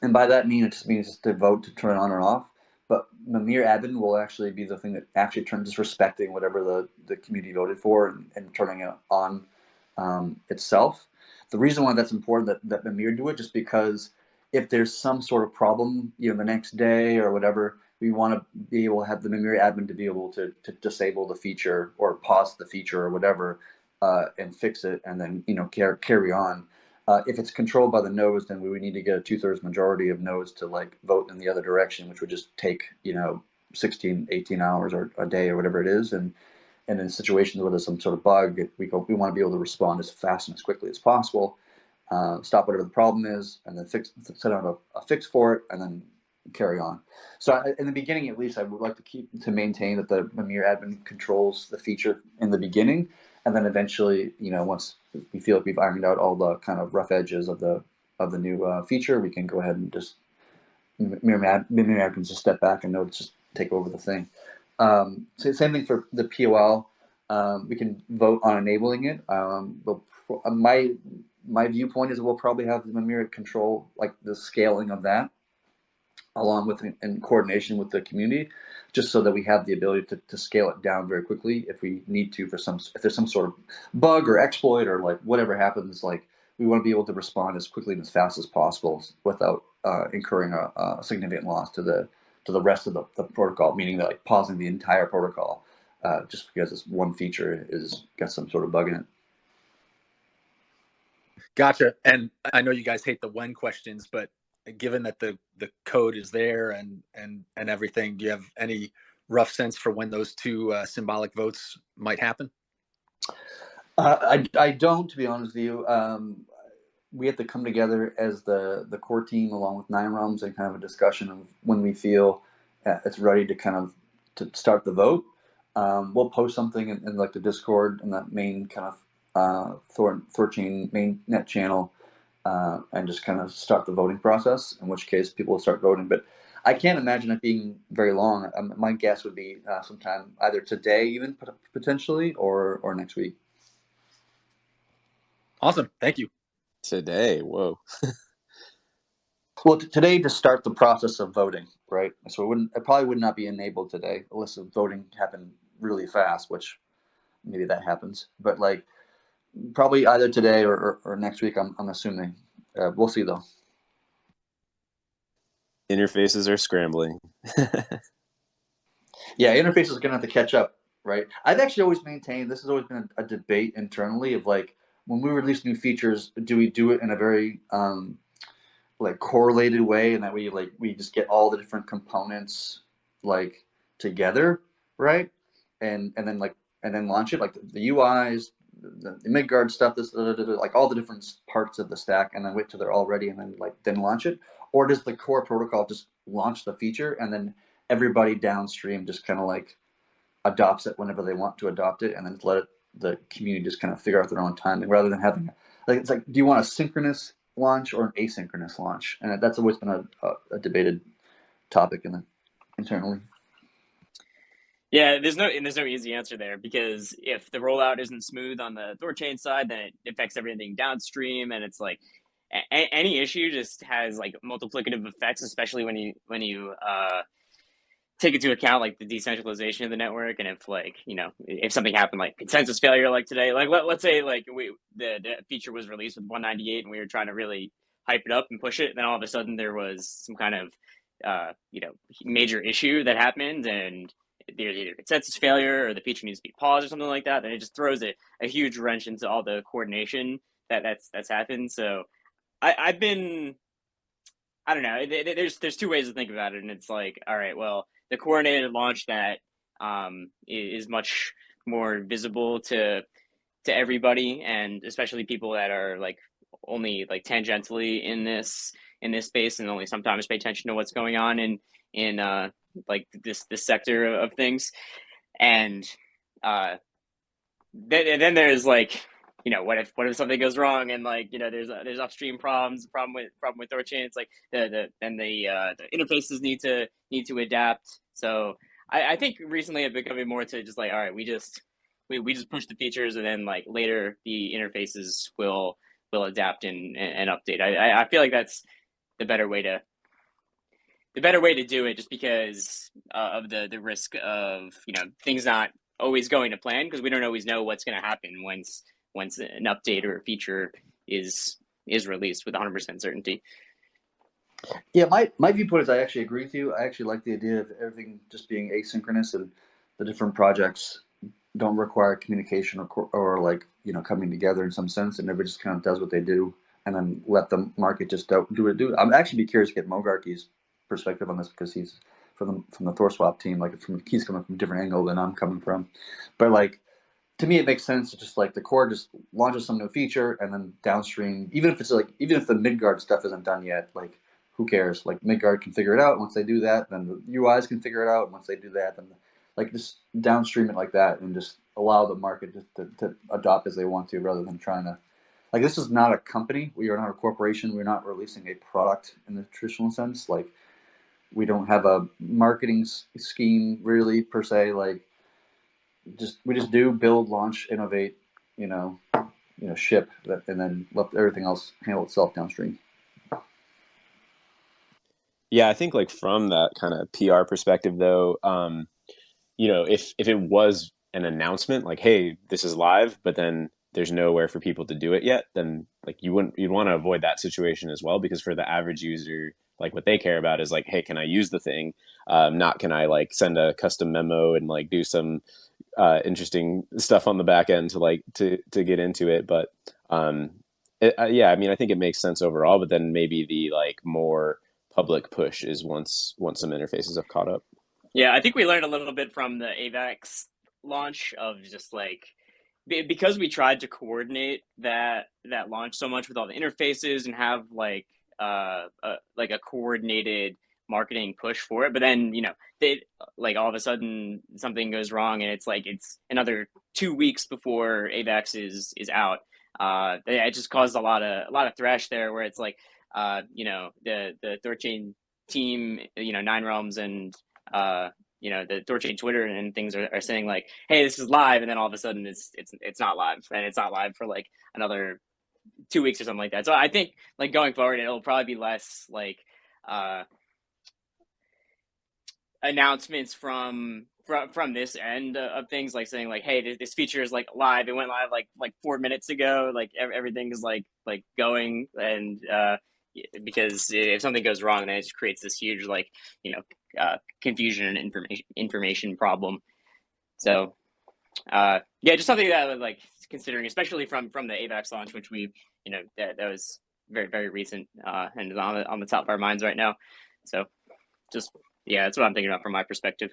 And by that it just means to vote to turn it on or off. But Mimir admin will actually be the thing that actually turns respecting whatever the community voted for and turning it on itself. The reason why that's important that Mimir do it, just because if there's some sort of problem, the next day or whatever, we want to be able to have the Mimir admin to be able to disable the feature or pause the feature or whatever and fix it, and then carry on. If it's controlled by the nodes, then we would need to get a 2/3 majority of nodes to like vote in the other direction, which would just take 16, 18 hours or a day or whatever it is. And in situations where there's some sort of bug, we want to be able to respond as fast and as quickly as possible, stop whatever the problem is, and then set out a fix for it, and then carry on. So in the beginning, at least, I would like to maintain that the Mimir admin controls the feature in the beginning, and then eventually, once we feel like we've ironed out all the kind of rough edges of the new feature, we can go ahead and just Mimir admins just step back and nodes just take over the thing. So same thing for the POL. We can vote on enabling it. My viewpoint is we'll probably have the Mimir control like the scaling of that, along with in coordination with the community, just so that we have the ability to scale it down very quickly if we need to if there's some sort of bug or exploit or like whatever happens, like we want to be able to respond as quickly and as fast as possible without incurring a significant loss to the rest of the protocol, meaning that like pausing the entire protocol just because this one feature is got some sort of bug in it. Gotcha. And I know you guys hate the when questions, but given that the code is there and everything, do you have any rough sense for when those two symbolic votes might happen? I don't, to be honest with you. We have to come together as the core team along with 9 Realms and kind of a discussion of when we feel it's ready to to start the vote. We'll post something in like the Discord and that main kind of THORChain main net channel and just kind of start the voting process, in which case people will start voting. But I can't imagine it being very long. My guess would be sometime either today, even potentially, or next week. Awesome. Thank you. Today, whoa. Well, today to start the process of voting, right? So it probably would not be enabled today unless the voting happened really fast, which maybe that happens. But like probably either today or next week, I'm assuming. We'll see though. Interfaces are scrambling. Yeah, interfaces are gonna have to catch up, right? I've actually always maintained, this has always been a debate internally of like, when we release new features, do we do it in a very like correlated way, and that we just get all the different components like together, right? And then launch it, like the UIs, the Midgard stuff, like all the different parts of the stack, and then wait till they're all ready, and then launch it? Or does the core protocol just launch the feature and then everybody downstream just kind of like adopts it whenever they want to adopt it, and then let the community just kind of figure out their own timing, rather than having like, it's like, do you want a synchronous launch or an asynchronous launch? And that's always been a debated topic internally. Yeah, there's no easy answer there, because if the rollout isn't smooth on the THORChain side, then it affects everything downstream, and it's like any issue just has like multiplicative effects, especially when you take into account like the decentralization of the network. And if like, if something happened like consensus failure like today, like let's say like the feature was released with 198 and we were trying to really hype it up and push it, and then all of a sudden there was some kind of major issue that happened, and there's either consensus failure or the feature needs to be paused or something like that, then it just throws a huge wrench into all the coordination that's happened. So I don't know. There's 2 ways to think about it, and it's like, all right, well, the coordinated launch that is much more visible to everybody, and especially people that are like only like tangentially in this space and only sometimes pay attention to what's going on in like this sector of things. And then there's like, what if something goes wrong, and like, there's upstream problem with THORChain. It's like the interfaces need to adapt. So I think recently I've becoming more to just like, all right, we just push the features, and then like later the interfaces will adapt and update. I feel like that's the better way to do it, just because of the risk of things not always going to plan, because we don't always know what's going to happen once an update or a feature is released with 100% certainty. Yeah, my viewpoint is I actually agree with you. I actually like the idea of everything just being asynchronous, and the different projects don't require communication or like coming together in some sense, and everybody just kind of does what they do, and then let the market just do what it do. I'm actually be curious to get Mogarty's perspective on this, because he's from the THORSwap team. Like he's coming from a different angle than I'm coming from, but like to me it makes sense to just like the core just launches some new feature, and then downstream, even if the Midgard stuff isn't done yet, like who cares? Like Midgard can figure it out. Once they do that, then the UIs can figure it out. And once they do that, then like just downstream it like that and just allow the market to adopt as they want to, rather than trying to, like, this is not a company. We are not a corporation. We're not releasing a product in the traditional sense. Like, we don't have a marketing scheme really per se. Like, we just do build, launch, innovate, ship that, and then let everything else handle itself downstream. Yeah, I think like from that kind of PR perspective though, if it was an announcement like, hey, this is live, but then there's nowhere for people to do it yet, then like you'd want to avoid that situation as well, because for the average user, like what they care about is like, hey, can I use the thing? Not can I like send a custom memo and like do some interesting stuff on the back end to like to get into it. But yeah, I mean, I think it makes sense overall, but then maybe the like more public push is once some interfaces have caught up. Yeah, I think we learned a little bit from the AVAX launch of just like, because we tried to coordinate that launch so much with all the interfaces and have like a coordinated marketing push for it, but then they like all of a sudden something goes wrong and it's like it's another 2 weeks before AVAX is out. It just caused a lot of thrash there, where it's like the THORChain team, Nine Realms and the THORChain Twitter and things are saying like, hey, this is live, and then all of a sudden it's not live, and it's not live for like another 2 weeks or something like that. So I think like going forward, it'll probably be less like announcements from this end of things, like saying like, hey, this feature is like live. It went live like 4 minutes ago. Like everything is like going, and because if something goes wrong, then it just creates this huge like confusion and information problem. So yeah, just something that I was like considering, especially from the AVAX launch, which we that was very, very recent and is on the top of our minds right now. So just yeah, that's what I'm thinking about from my perspective.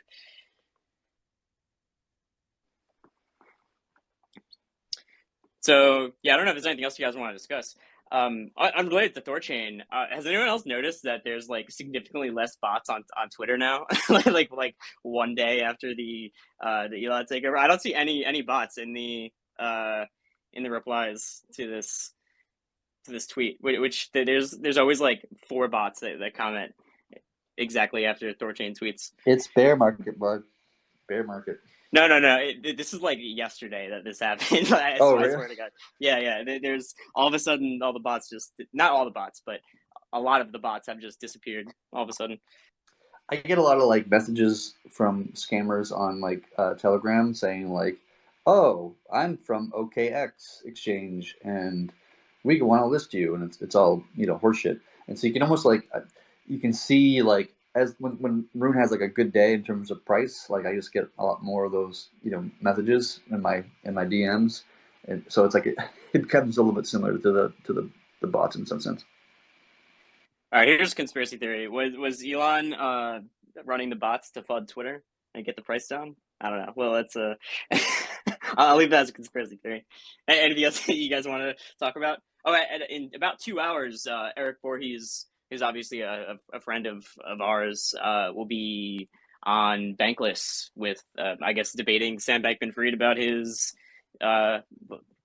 So yeah, I don't know if there's anything else you guys want to discuss. Unrelated to THORChain, has anyone else noticed that there's like significantly less bots on Twitter now? like one day after the Elon takeover, I don't see any bots in the replies to this tweet. Which there's always like 4 bots that comment exactly after THORChain tweets. It's bear market, bud. Bear market. No. This is like yesterday that this happened. I swear to God. Yeah. There's all of a sudden all the bots not all the bots, but a lot of the bots have just disappeared all of a sudden. I get a lot of like messages from scammers on like Telegram saying like, "Oh, I'm from OKX exchange and we want to list you," and it's all horseshit. And so you can almost like you can see like, as when Rune has like a good day in terms of price, like I just get a lot more of those messages in my DMs, and so it's like it becomes a little bit similar to the bots in some sense. All right, here's a conspiracy theory. Was Elon running the bots to flood Twitter and get the price down? I don't know. Well, it's I'll leave that as a conspiracy theory. Anything else you guys want to talk about? Oh, in about 2 hours, Eric Voorhees, who's obviously a friend of ours, will be on Bankless with, I guess, debating Sam Bankman-Fried about his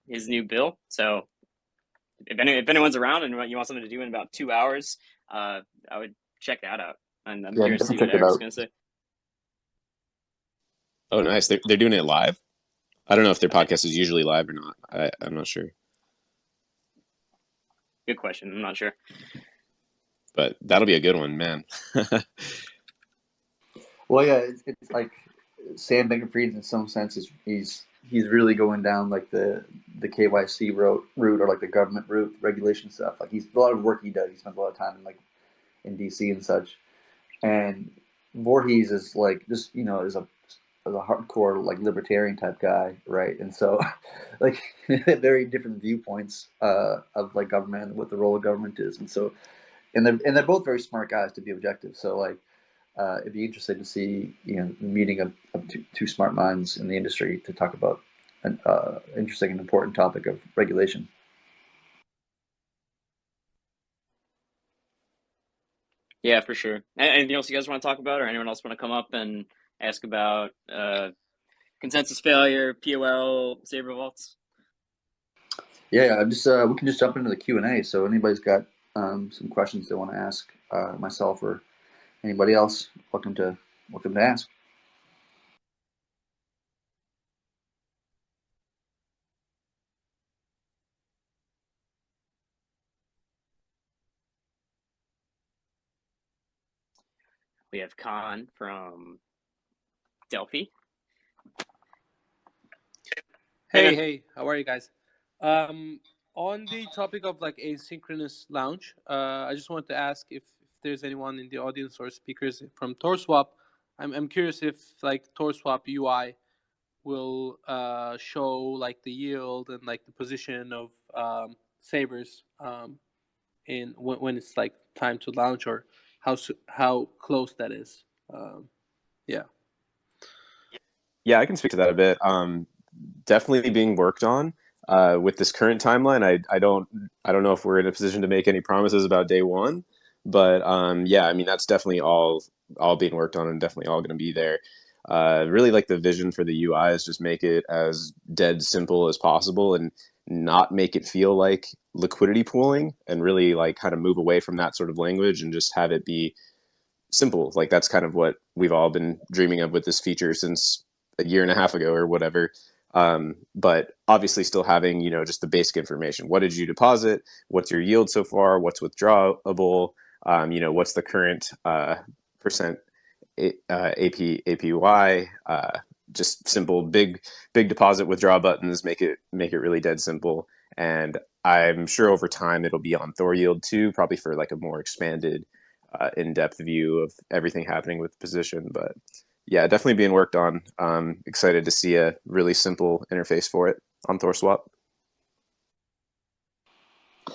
new bill. So if anyone's around and you want something to do in about 2 hours, I would check that out. And I'm curious to see what Eric's going to say. Oh, nice. They're doing it live? I don't know if their podcast is usually live or not. I'm not sure. Good question. I'm not sure. But that'll be a good one, man. Well, yeah, it's like Sam Bankman-Fried in some sense he's really going down like the KYC route or like the government route, regulation stuff. Like he's a lot of work he does. He spends a lot of time in DC and such. And Voorhees is like just is a hardcore like libertarian type guy, right? And so like very different viewpoints of like government and what the role of government is. And so and they're both very smart guys, to be objective. So like it'd be interesting to see the meeting of two smart minds in the industry to talk about an interesting and important topic of regulation. Yeah, for sure. Anything else you guys want to talk about, or anyone else want to come up and ask about consensus failure, POL, Saber vaults? Yeah, I'm just we can just jump into the Q&A. So anybody's got some questions they want to ask myself or anybody else, welcome to ask. We have Khan from Delphi. Hey, how are you guys? On the topic of like asynchronous launch, I just wanted to ask if there's anyone in the audience or speakers from THORSwap. I'm curious if like THORSwap UI will show like the yield and like the position of savers in when it's like time to launch, or how close that is. Yeah. Yeah, I can speak to that a bit. Definitely being worked on. With this current timeline, I don't know if we're in a position to make any promises about day one, but yeah, I mean that's definitely all being worked on and definitely all going to be there. Really, like the vision for the UI is just make it as dead simple as possible and not make it feel like liquidity pooling, and really like kind of move away from that sort of language and just have it be simple. Like that's kind of what we've all been dreaming of with this feature since a year and a half ago or whatever. But obviously still having, just the basic information. What did you deposit? What's your yield so far? What's withdrawable? What's the current percent APY? Just simple, big deposit withdraw buttons. Make it really dead simple. And I'm sure over time it'll be on THORyield too, probably for like a more expanded, in-depth view of everything happening with the position. But yeah, definitely being worked on. Excited to see a really simple interface for it on THORSwap.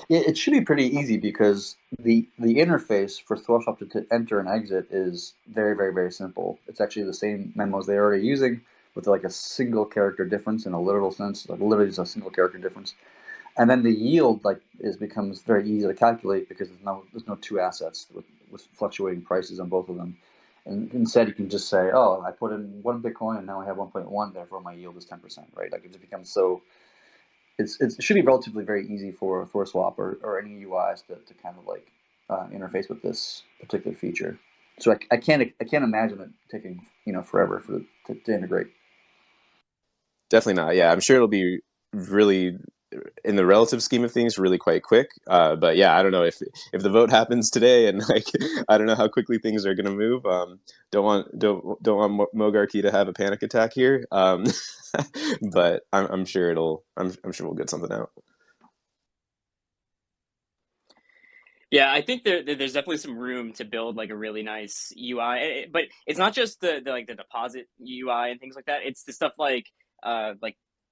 Yeah, it should be pretty easy because the interface for THORSwap to enter and exit is very, very, very simple. It's actually the same memos they're already using with like a single character difference in a literal sense, like literally just a single character difference. And then the yield becomes very easy to calculate because there's no two assets with fluctuating prices on both of them. And instead, you can just say, oh, I put in 1 Bitcoin and now I have 1.1, therefore my yield is 10%, right? Like it just becomes so. It should be relatively very easy for THORSwap or any UIs to kind of like interface with this particular feature. So I can't imagine it taking forever to integrate. Definitely not. Yeah, I'm sure it'll be really, in the relative scheme of things, really quite quick. But yeah, I don't know if the vote happens today, and like I don't know how quickly things are going to move. Don't want Mogarchy to have a panic attack here. But I'm sure I'm sure we'll get something out. Yeah, I think there's definitely some room to build like a really nice UI, but it's not just the like the deposit UI and things like that. It's the stuff like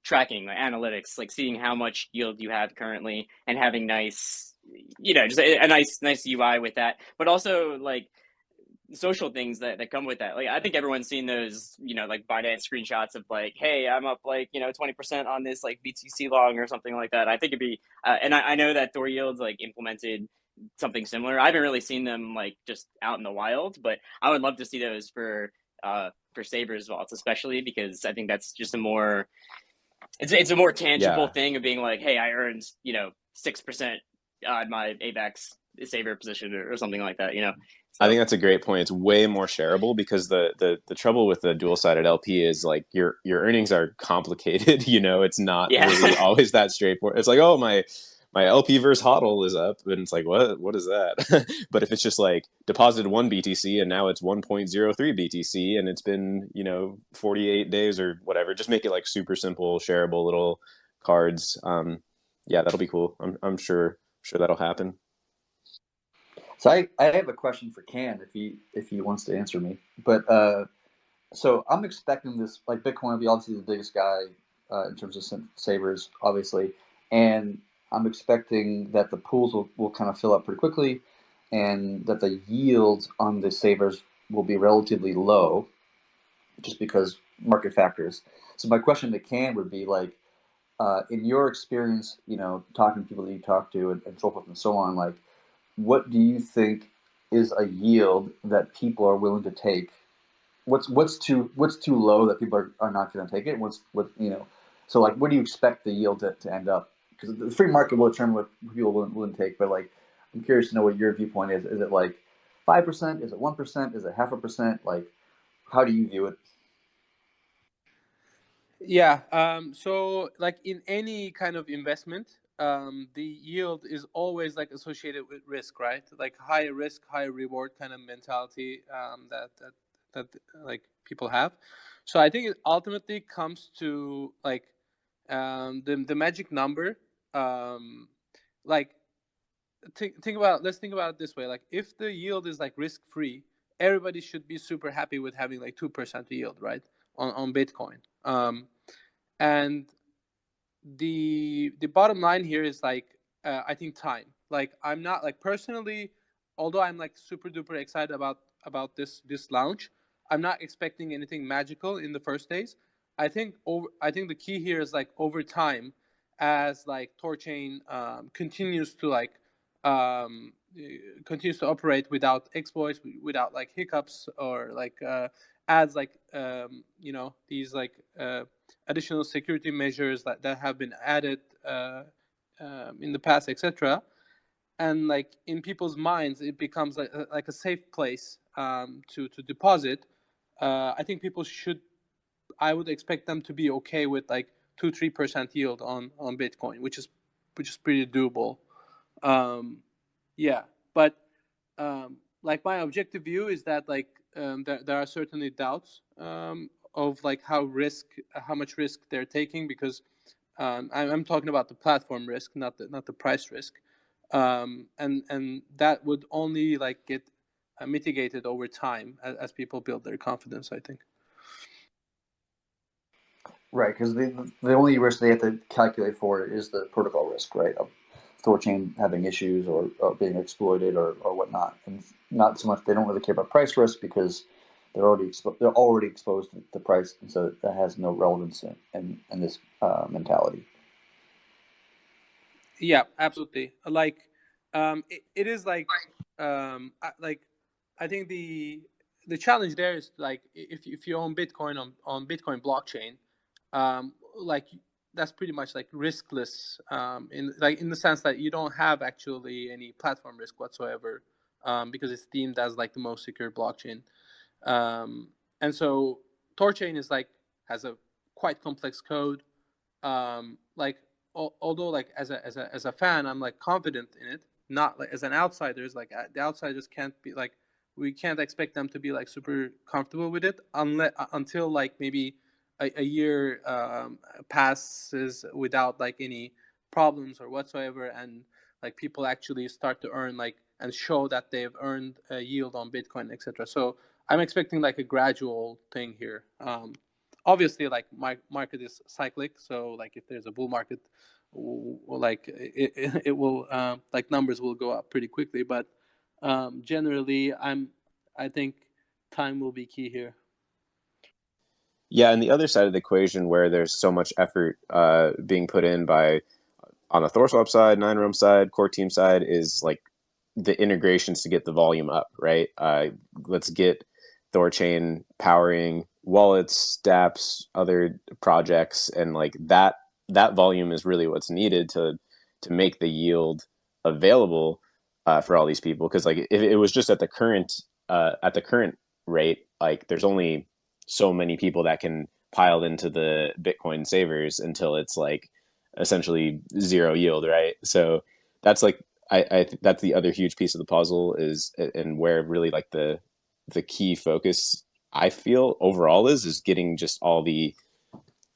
tracking, like analytics, like seeing how much yield you have currently and having nice, just a nice UI with that. But also like social things that come with that. Like I think everyone's seen those, like Binance screenshots of like, hey, I'm up like 20% on this like BTC long or something like that. I think it'd be, and I know that THORyield's like implemented something similar. I haven't really seen them like just out in the wild, but I would love to see those for Sabres vaults, especially because I think that's just a more it's a more tangible Yeah, thing of being like, hey, I earned 6% on my AVAX Saver position or something like that. I So think that's a great point. It's way more shareable because the trouble with the dual-sided LP is like your earnings are complicated. It's not yeah. really always that straightforward. It's like, oh, my LP versus HODL is up, and it's like, what is that? But if it's just like deposited 1 BTC and now it's 1.03 BTC and it's been 48 days or whatever, just make it like super simple, shareable little cards. Yeah, that'll be cool. I'm sure that'll happen. So I have a question for Can if he wants to answer me. But so I'm expecting this, like Bitcoin will be obviously the biggest guy in terms of savers, obviously, and I'm expecting that the pools will kind of fill up pretty quickly, and that the yield on the savers will be relatively low, just because market factors. So my question to Can would be like, in your experience, talking to people that you talk to and so forth and so on, like, what do you think is a yield that people are willing to take? What's too low that people are not going to take it? So like, where do you expect the yield to end up? Because the free market will determine what people will take. But like, I'm curious to know what your viewpoint is. Is it like 5%? Is it 1%? Is it 0.5%? Like, how do you view it? Yeah. So like in any kind of investment, the yield is always like associated with risk, right? Like high risk, high reward kind of mentality that like people have. So I think it ultimately comes to like the magic number. Like let's think about it this way. Like if the yield is like risk free, everybody should be super happy with having like 2% yield, right? On Bitcoin. And the bottom line here is like I think time. Like I'm not like personally, although I'm like super duper excited about this launch, I'm not expecting anything magical in the first days. I think the key here is like over time, as like THORChain continues to like um, continues to operate without exploits, without like hiccups, or like adds like these like additional security measures that have been added in the past, etc. And like in people's minds, it becomes like a safe place to deposit. I think people should. I would expect them to be okay with like 2-3% yield on Bitcoin, which is pretty doable. Yeah, but like my objective view is that like there are certainly doubts of like how much risk they're taking, because I'm talking about the platform risk, not the price risk, and that would only like get mitigated over time as people build their confidence, I think. Right, because the only risk they have to calculate for is the protocol risk, right? Of THORChain having issues or being exploited or whatnot, and not so much. They don't really care about price risk because they're already exposed to price, and so that has no relevance in this mentality. Yeah, absolutely. Like, it is like, I think the challenge there is like if you own Bitcoin on Bitcoin blockchain, like that's pretty much like riskless, in the sense that you don't have actually any platform risk whatsoever, because it's deemed as like the most secure blockchain. And so THORChain is like has a quite complex code. Like although like as a fan, I'm like confident in it. Not like as an outsider, is like the outsiders can't be like, we can't expect them to be like super comfortable with it until like maybe a year passes without like any problems or whatsoever, and like people actually start to earn like and show that they've earned a yield on Bitcoin, etc. So I'm expecting like a gradual thing here. Obviously, like my market is cyclic, so like if there's a bull market, like it will like numbers will go up pretty quickly. But generally, I think time will be key here. Yeah, and the other side of the equation, where there's so much effort being put in by, on the THORSwap side, 9realm side, core team side, is like the integrations to get the volume up, right? Let's get THORChain powering wallets, dApps, other projects, and like that volume is really what's needed to make the yield available for all these people. Because like if it was just at the current rate, like there's only so many people that can pile into the Bitcoin savers until it's like essentially zero yield, right? So that's like I think that's the other huge piece of the puzzle, is, and where really like the key focus I feel overall is getting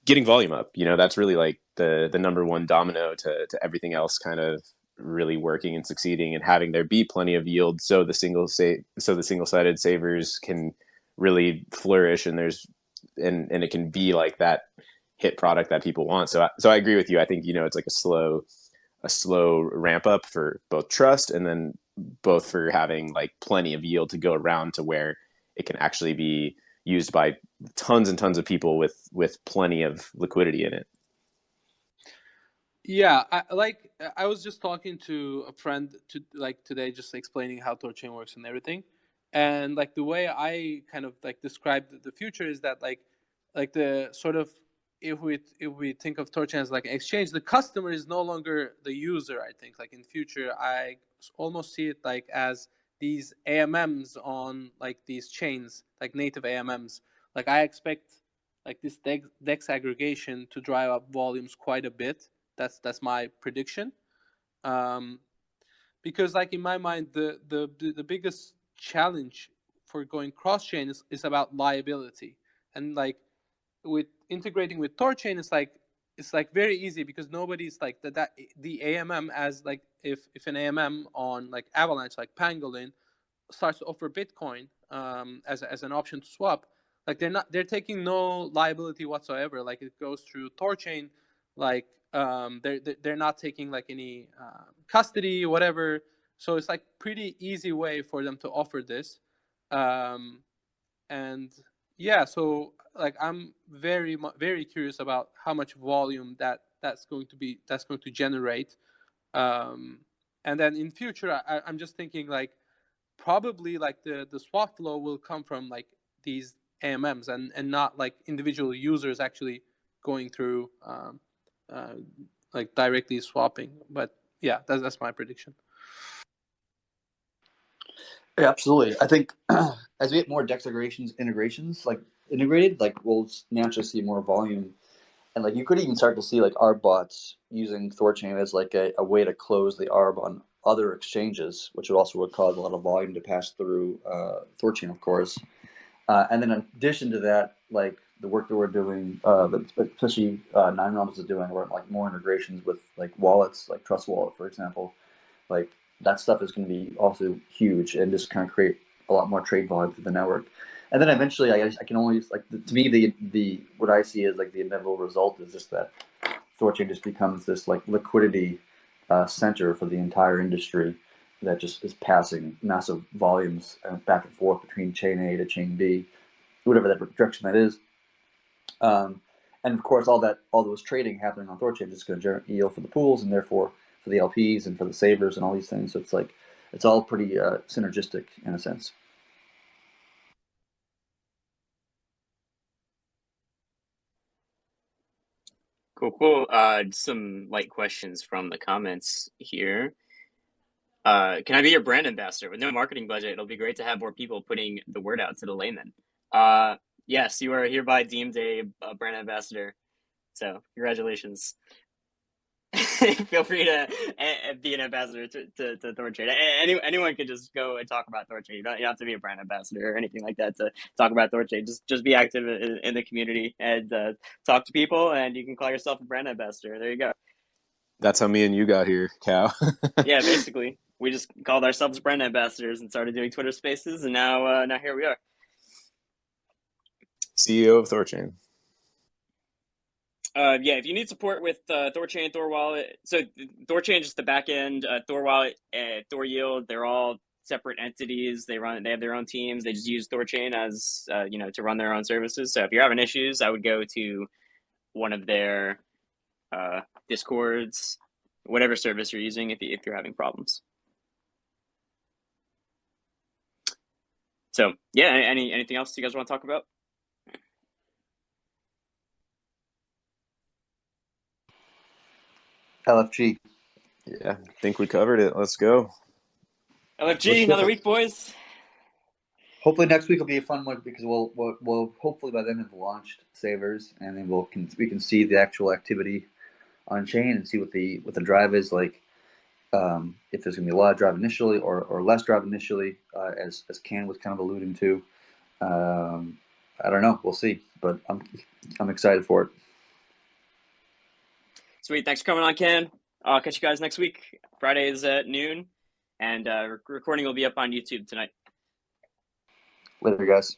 getting volume up. That's really like the number one domino to everything else kind of really working and succeeding, and having there be plenty of yield so the single-sided savers can really flourish, and it can be like that hit product that people want. So I agree with you. I think it's like a slow ramp up for both trust, and then both for having like plenty of yield to go around to where it can actually be used by tons and tons of people with plenty of liquidity in it. Yeah, I was just talking to a friend today, just explaining how THORChain works and everything, and like the way I kind of like describe the future is that like the sort of, if we think of THORChain as like an exchange, the customer is no longer the user. I think like in future I almost see it like as these AMMs on like these chains, like native AMMs. Like I expect like this DEX aggregation to drive up volumes quite a bit. That's my prediction, because like in my mind the biggest challenge for going cross chain is about liability, and like with integrating with THORChain, it's like very easy because nobody's like that the AMM, as like if an AMM on like Avalanche like Pangolin starts to offer Bitcoin as an option to swap, like they're taking no liability whatsoever. Like it goes through THORChain, like they're not taking like any custody or whatever. So it's like pretty easy way for them to offer this, and yeah. So like I'm very curious about how much volume that's going to generate, and then in future I'm just thinking like probably like the swap flow will come from like these AMMs and not like individual users actually going through uh, like directly swapping. But yeah, that's my prediction. Yeah, absolutely. I think as we get more DEX integrations like integrated, like we'll naturally see more volume. And like you could even start to see like ARB bots using THORChain as like a way to close the ARB on other exchanges, which would cause a lot of volume to pass through THORChain, of course. And then in addition to that, like the work that we're doing, especially Nine Realms is doing, where like more integrations with like wallets, like Trust Wallet, for example, like that stuff is going to be also huge and just kind of create a lot more trade volume through the network. And then eventually, I can only like to me the what I see as like the inevitable result is just that THORChain just becomes this like liquidity center for the entire industry that just is passing massive volumes back and forth between chain A to chain B, whatever that direction that is. And of course, all those trading happening on THORChain is just going to generate yield for the pools and therefore for the LPs and for the savers and all these things. So it's like it's all pretty synergistic in a sense. Cool. Some light questions from the comments here. Can I be your brand ambassador? With no marketing budget, it'll be great to have more people putting the word out to the layman. Yes, you are hereby deemed a brand ambassador. So congratulations. Feel free to be an ambassador to THORChain. Anyone can just go and talk about THORChain. You don't have to be a brand ambassador or anything like that to talk about THORChain. Just be active in the community and talk to people, and you can call yourself a brand ambassador. There you go. That's how me and you got here, Cow. Yeah, basically, we just called ourselves brand ambassadors and started doing Twitter Spaces, and now here we are. CEO of THORChain. Yeah, if you need support with THORChain, THORWallet, so THORChain is the back end, THORWallet, THORyield, they're all separate entities. They have their own teams. They just use THORChain as to run their own services. So if you're having issues, I would go to one of their Discords, whatever service you're using if you're having problems. So yeah, anything else you guys want to talk about? LFG. Yeah, I think we covered it. Let's go. LFG, another week, boys. Hopefully next week will be a fun one because we'll hopefully by then have launched Savers, and then we can see the actual activity on chain and see what the drive is like. If there's going to be a lot of drive initially or less drive initially, as Ken was kind of alluding to. I don't know. We'll see, but I'm excited for it. Sweet. Thanks for coming on, Ken. I'll catch you guys next week. Fridays at noon, and recording will be up on YouTube tonight. Later, guys.